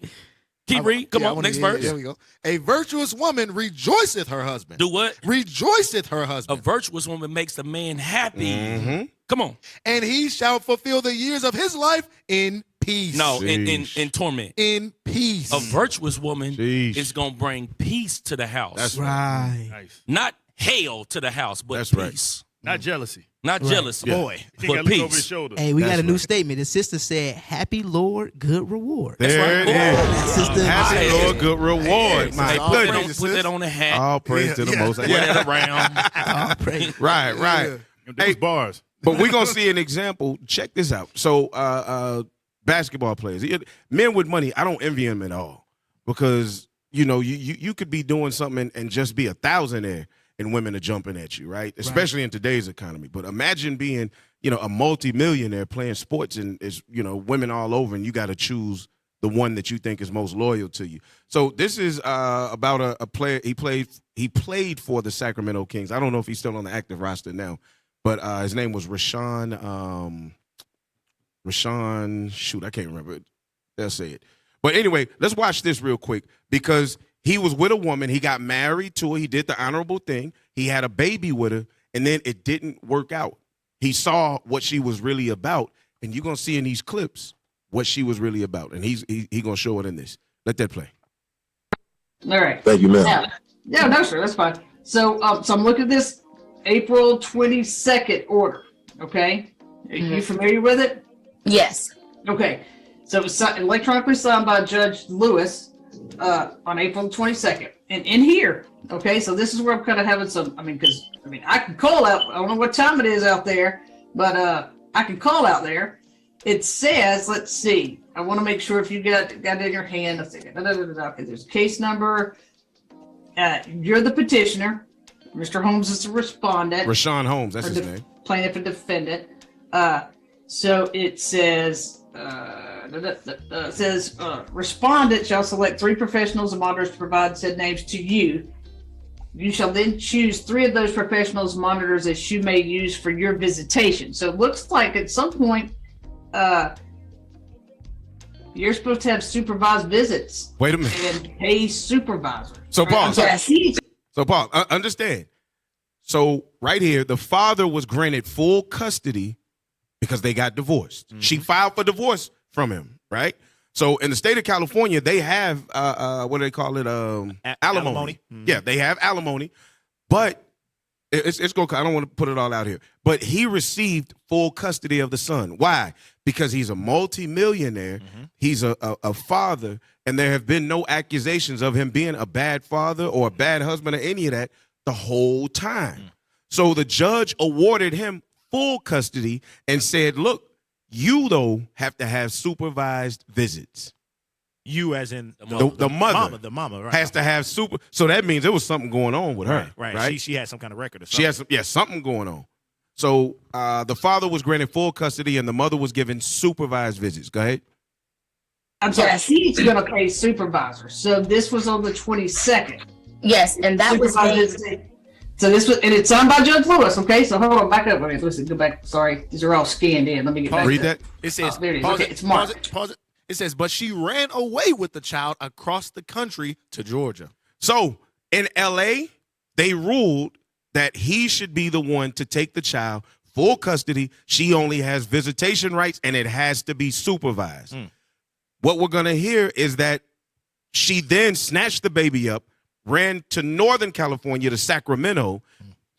Keep read. Come on, next verse. There we go. A virtuous woman rejoiceth her husband. Do what? Rejoiceth her A husband. virtuous woman makes a man happy. Come on. And he shall fulfill the years of his life in peace. No, in torment. In peace. A virtuous woman Sheesh. is going to bring peace to the house. That's Right. Nice. Not hell to the house, but That's right. peace. Not jealousy. Not jealousy. Yeah. Boy, He but got to look over his peace. shoulder. Hey, we got That's a new right. statement. The sister said, "Happy Lord, good reward." There it is. Sister, Happy Hey. Lord, good reward. My Hey, put goodness. that on the hat. All praise to the Most High. Wear that around. all praise. Right. Those bars. But we're going to see an example. Check this out. So, basketball players, men with money, I don't envy them at all because, you could be doing something and just be a thousandaire and women are jumping at you, right? Especially in today's economy. But imagine being, a multimillionaire playing sports and is, women all over and you got to choose the one that you think is most loyal to you. So this is about a player. He played for the Sacramento Kings. I don't know if he's still on the active roster now. But his name was Rashawn, shoot, I can't remember it. They'll say it. But anyway, let's watch this real quick because he was with a woman. He got married to her. He did the honorable thing. He had a baby with her, and then it didn't work out. He saw what she was really about, and you're going to see in these clips what she was really about, and he's going to show it in this. Let that play. All right. Thank you, ma'am. Yeah, no, sir, that's fine. So I'm looking at this April 22nd order, okay? Are you familiar with it? Yes. Okay. So it was electronically signed by Judge Lewis on April 22nd. And in here, okay, so this is where I'm kind of having some, because I can call out, I don't know what time it is out there, but I can call out there. It says, let's see, I want to make sure if you got it in your hand, let's see, okay, there's a case number. You're the petitioner. Mr. Holmes is the respondent. Rashawn Holmes, that's his name. Plaintiff and defendant. So it says, respondent shall select 3 professionals and monitors to provide said names to you. You shall then choose 3 of those professionals and monitors as you may use for your visitation. So it looks like at some point, you're supposed to have supervised visits. Wait a minute. And pay supervisor. So, Paul, Paul, understand. So, right here, the father was granted full custody because they got divorced. She filed for divorce from him, right? So, in the state of California, they have, what do they call it? Alimony. Yeah, they have alimony. But it's going. I don't want to put it all out here. But he received full custody of the son. Why? Because he's a multimillionaire. He's a father, and there have been no accusations of him being a bad father or a bad husband or any of that the whole time. So the judge awarded him full custody and said, look, you, though, have to have supervised visits. You as in the mother. The mama, right. Has to have super. So that means there was something going on with her. Right. She had some kind of record or something. She has something going on. So the father was granted full custody and the mother was given supervised visits. Go ahead. I'm sorry, he's going to pay supervisor. So this was on the 22nd. Yes, and that was So this was, and it's signed by Judge Lewis. Okay, so hold on, back up. Okay, listen, go back. Sorry, these are all scanned in. Let me get back. Read to that. It says, Oh, there it is. pause Okay, it, it's marked. pause it. It says, but she ran away with the child across the country to Georgia. So in LA, they ruled that he should be the one to take the child, full custody. She only has visitation rights, and it has to be supervised. What we're going to hear is that she then snatched the baby up, ran to Northern California, to Sacramento,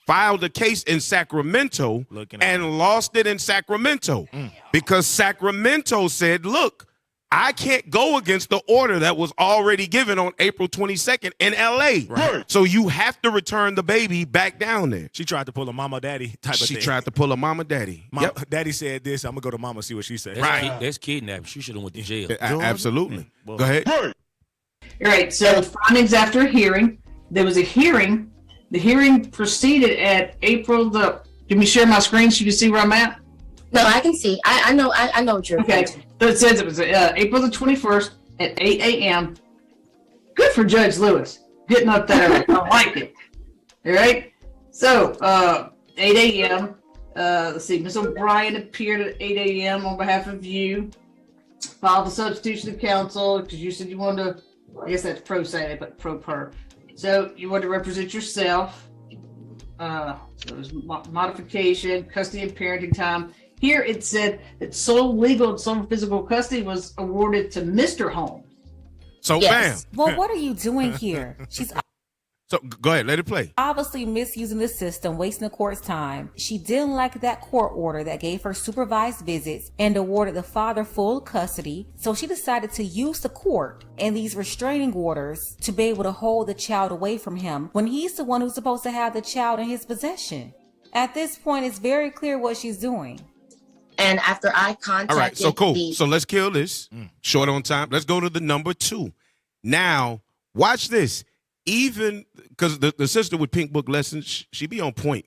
filed a case in Sacramento, and lost it in Sacramento because Sacramento said, look, I can't go against the order that was already given on April 22nd in LA. Right. So you have to return the baby back down there. She tried to pull a mama daddy type of thing. She tried to pull a mama daddy. Daddy said this. I'm going to go to mama, see what she said. That's kidnapping. She should have went to jail. Absolutely. Go ahead. All right, so findings after a hearing. There was a hearing. The hearing proceeded at April the. Can we share my screen so you can see where I'm at? No, I can see. I know what you're okay. So it says it was April the 21st at 8 a.m. Good for Judge Lewis getting up there. I like it. All right. So 8 a.m. Let's see. Ms. O'Brien appeared at 8 a.m. on behalf of you. Filed the substitution of counsel because you said you wanted to. I guess that's pro se, but pro per. So you wanted to represent yourself. So it was modification, custody and parenting time. Here it said that sole legal and sole physical custody was awarded to Mr. Holmes. So Yes. bam. Well, what are you doing here? She's So go ahead, let it play. obviously misusing the system, wasting the court's time. She didn't like that court order that gave her supervised visits and awarded the father full custody. So she decided to use the court and these restraining orders to be able to hold the child away from him when he's the one who's supposed to have the child in his possession. At this point, it's very clear what she's doing. And after I contacted All right, so cool. the- So let's kill this. Short on time. Let's go to the number 2. Now, watch this. Even because the sister with Pink Book Lessons, she be on point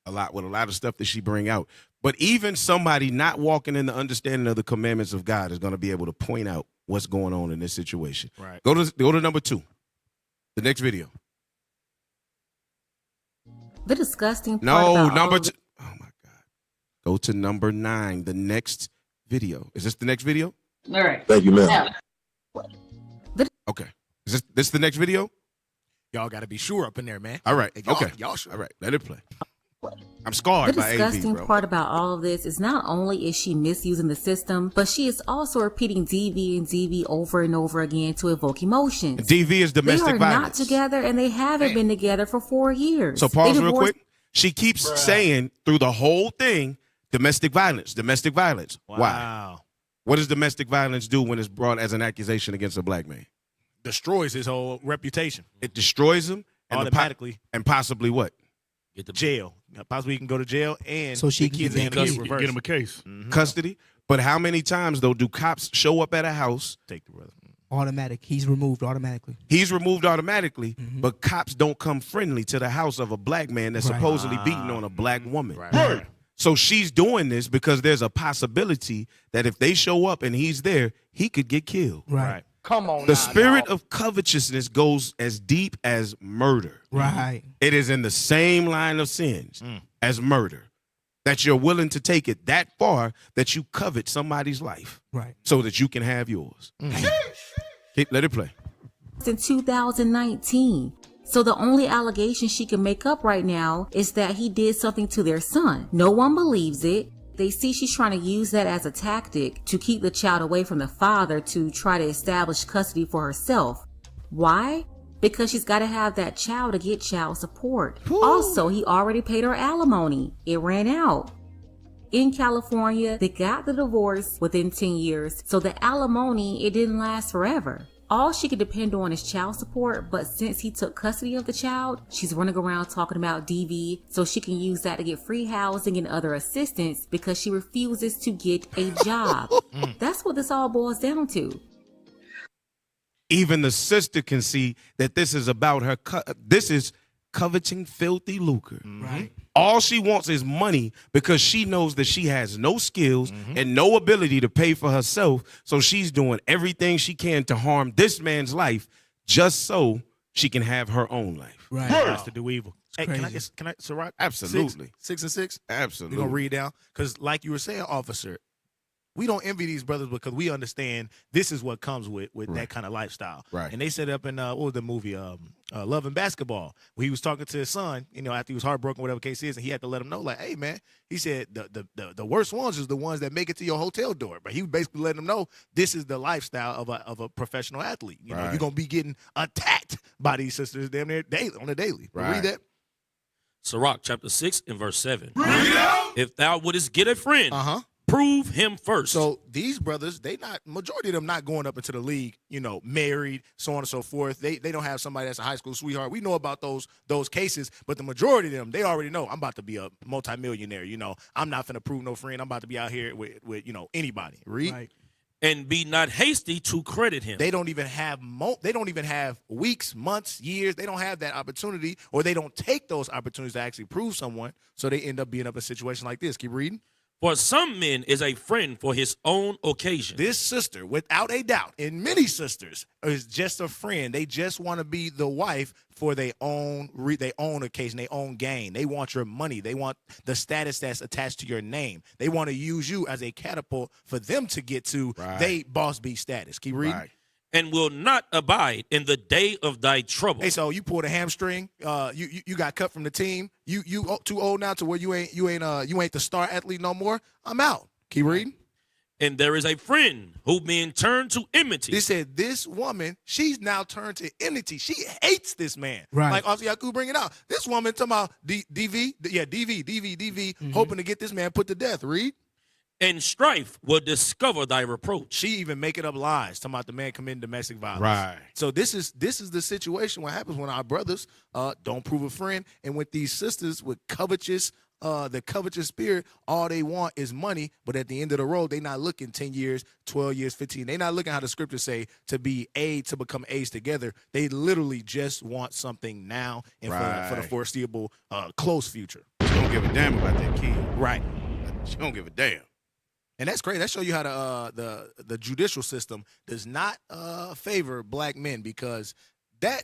a lot with a lot of stuff that she bring out. But even somebody not walking in the understanding of the commandments of God is going to be able to point out what's going on in this situation. Right. Go to number 2. The next video. The disgusting part No, about all number of 2. Oh my God. Go to number 9. The next video. Is this the next video? All right. Thank you, ma'am. Now, Okay. Is this the next video? Y'all got to be sure up in there, man. All right. Y'all, Okay. Y'all sure. All right. Let it play. I'm The scarred by AV, disgusting bro. part about all of this is not only is she misusing the system, but she is also repeating DV and DV over and over again to evoke emotions. DV is domestic they are violence. not together, and they haven't been together for 4 years. So pause They real divorced- quick. She keeps saying through the whole thing, domestic violence, domestic violence. Wow. Why? What does domestic violence do when it's brought as an accusation against a black man? Destroys his whole reputation. It destroys him and Automatically. and possibly what? Get the jail. Possibly he can go to jail and So she the can kids get end up custody. reversed. Get him a case. Custody. But how many times though do cops show up at a house? Take the brother. Automatic. He's removed automatically. He's removed automatically, Mm-hmm. but cops don't come friendly to the house of a black man that's Right. supposedly beating on a black woman. Right. So she's doing this because there's a possibility that if they show up and he's there, he could get killed. Right. Come on. The spirit of covetousness goes as deep as murder. Right. It is in the same line of sins as murder. That you're willing to take it that far that you covet somebody's life Right. so that you can have yours. Let it play. in 2019. So the only allegation she can make up right now is that he did something to their son. No one believes it. They see she's trying to use that as a tactic to keep the child away from the father to try to establish custody for herself. Why? Because she's got to have that child to get child support. Also, he already paid her alimony. It ran out. In California, they got the divorce within 10 years, so the alimony, it didn't last forever. All she could depend on is child support, but since he took custody of the child, she's running around talking about DV so she can use that to get free housing and other assistance because she refuses to get a job. That's what this all boils down to. Even the sister can see that this is about her. This is coveting filthy lucre. Right. All she wants is money because she knows that she has no skills and no ability to pay for herself. So she's doing everything she can to harm this man's life just so she can have her own life. Right. Has to do evil. Hey, crazy. can I, Ciroc? Absolutely. 6 and 6? Absolutely. We're going to read down. Because like you were saying, officer, we don't envy these brothers because we understand this is what comes with that kind of lifestyle. Right. And they set up in, what was the movie? Love and Basketball, where he was talking to his son, after he was heartbroken, whatever case is, and he had to let him know, like, hey, man, he said the worst ones is the ones that make it to your hotel door. But he basically letting them know this is the lifestyle of a professional athlete. You know, you're going to be getting attacked by these sisters damn near daily, on the daily. Right. Read that. Sirach chapter 6 and verse 7. If thou wouldest get a friend, prove him first. So these brothers, majority of them not going up into the league, married, so on and so forth. They don't have somebody that's a high school sweetheart. We know about those cases, but the majority of them, they already know I'm about to be a multimillionaire. I'm not finna prove no friend. I'm about to be out here with anybody. Read. Right. And be not hasty to credit him. They don't even have weeks, months, years. They don't have that opportunity, or they don't take those opportunities to actually prove someone. So they end up being up in a situation like this. Keep reading. For some men is a friend for his own occasion. This sister, without a doubt, and many sisters, is just a friend. They just want to be the wife for their own occasion, their own gain. They want your money. They want the status that's attached to your name. They want to use you as a catapult for them to get to they boss B status. Keep reading. Right. And will not abide in the day of thy trouble. Hey, so you pulled a hamstring. You got cut from the team. You too old now to where you ain't the star athlete no more. I'm out. Keep reading. And there is a friend who being turned to enmity. They said this woman, she's now turned to enmity. She hates this man. Right. Like Officer Yaku bring it out. This woman talking about DV, hoping to get this man put to death. Read. And strife will discover thy reproach. She even making up lies, talking about the man committing domestic violence. Right. So this is the situation. What happens when our brothers don't prove a friend, and with these sisters with the covetous spirit, all they want is money. But at the end of the road, they not looking 10 years, 12 years, 15. They not looking how the scriptures say to become A's together. They literally just want something now and for the foreseeable close future. She don't give a damn about that kid. Right. She don't give a damn. And that's great. That shows you how the judicial system does not favor black men, because that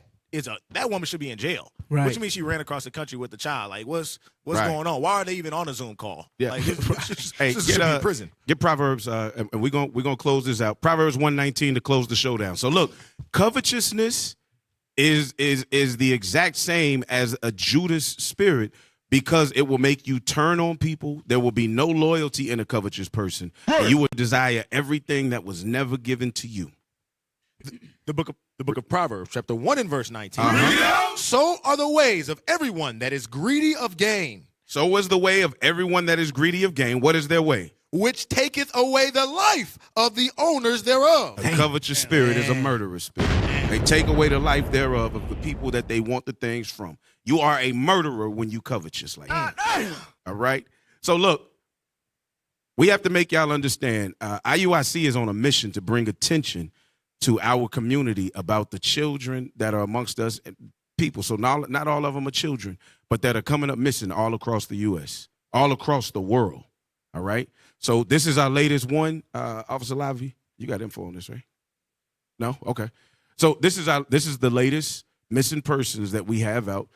woman should be in jail. Right. Which means she ran across the country with the child. Like, what's Right. going on? Why are they even on a Zoom call? Yeah. Like, Hey, this should be in prison. Get Proverbs, and we're gonna close this out. Proverbs 1:19 to close the showdown. So look, covetousness is the exact same as a Judas spirit, because it will make you turn on people. There will be no loyalty in a covetous person. And you will desire everything that was never given to you. The book of Proverbs, chapter 1 and verse 19. So are the ways of everyone that is greedy of gain. So is the way of everyone that is greedy of gain. What is their way? Which taketh away the life of the owners thereof. A covetous spirit is a murderous spirit. They take away the life thereof of the people that they want the things from. You are a murderer when you covetous like that. All right? So look, we have to make y'all understand, IUIC is on a mission to bring attention to our community about the children that are amongst us, people. So not all of them are children, but that are coming up missing all across the U.S., all across the world. All right? So this is our latest one. Officer Lavi, you got info on this, right? No? Okay. So this is the latest missing persons that we have out.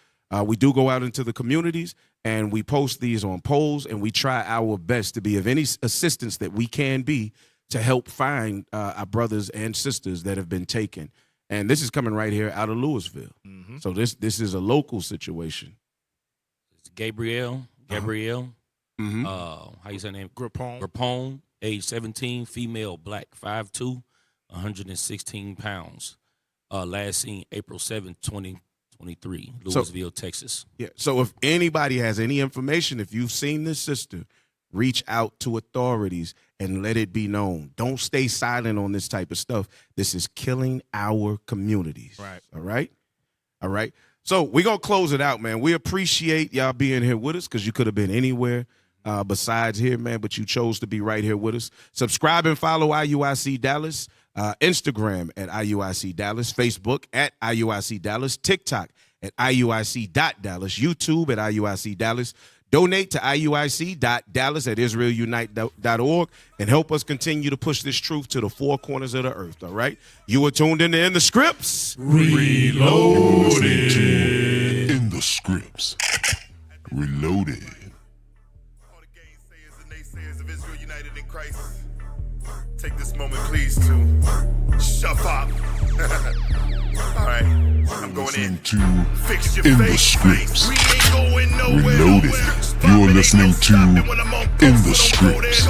We do go out into the communities, and we post these on polls, and we try our best to be of any assistance that we can be to help find our brothers and sisters that have been taken. And this is coming right here out of Louisville. Mm-hmm. So this is a local situation. It's Gabrielle. Mm-hmm. How you say her name? Grappone, age 17, female, black, 5'2", 116 pounds. Last seen April 7th, 2023, Louisville, Texas. Yeah. So if anybody has any information, if you've seen this sister, reach out to authorities and let it be known. Don't stay silent on this type of stuff. This is killing our communities. Right. All right. So we're going to close it out, man. We appreciate y'all being here with us, because you could have been anywhere besides here, man, but you chose to be right here with us. Subscribe and follow IUIC Dallas, Instagram at IUIC Dallas, Facebook at IUIC Dallas, TikTok at IUIC.Dallas, YouTube at IUIC Dallas. Donate to IUIC.dallas@israelunite.org and help us continue to push this truth to the four corners of the earth, all right? You are tuned in the Scripts. Reloaded. In the Scripts. Reloaded. Take this moment, please, to shut up. All right, I'm going in. Fix your In the face. Scripts. We ain't going nowhere. Reloaded. You are listening to In the Scripts.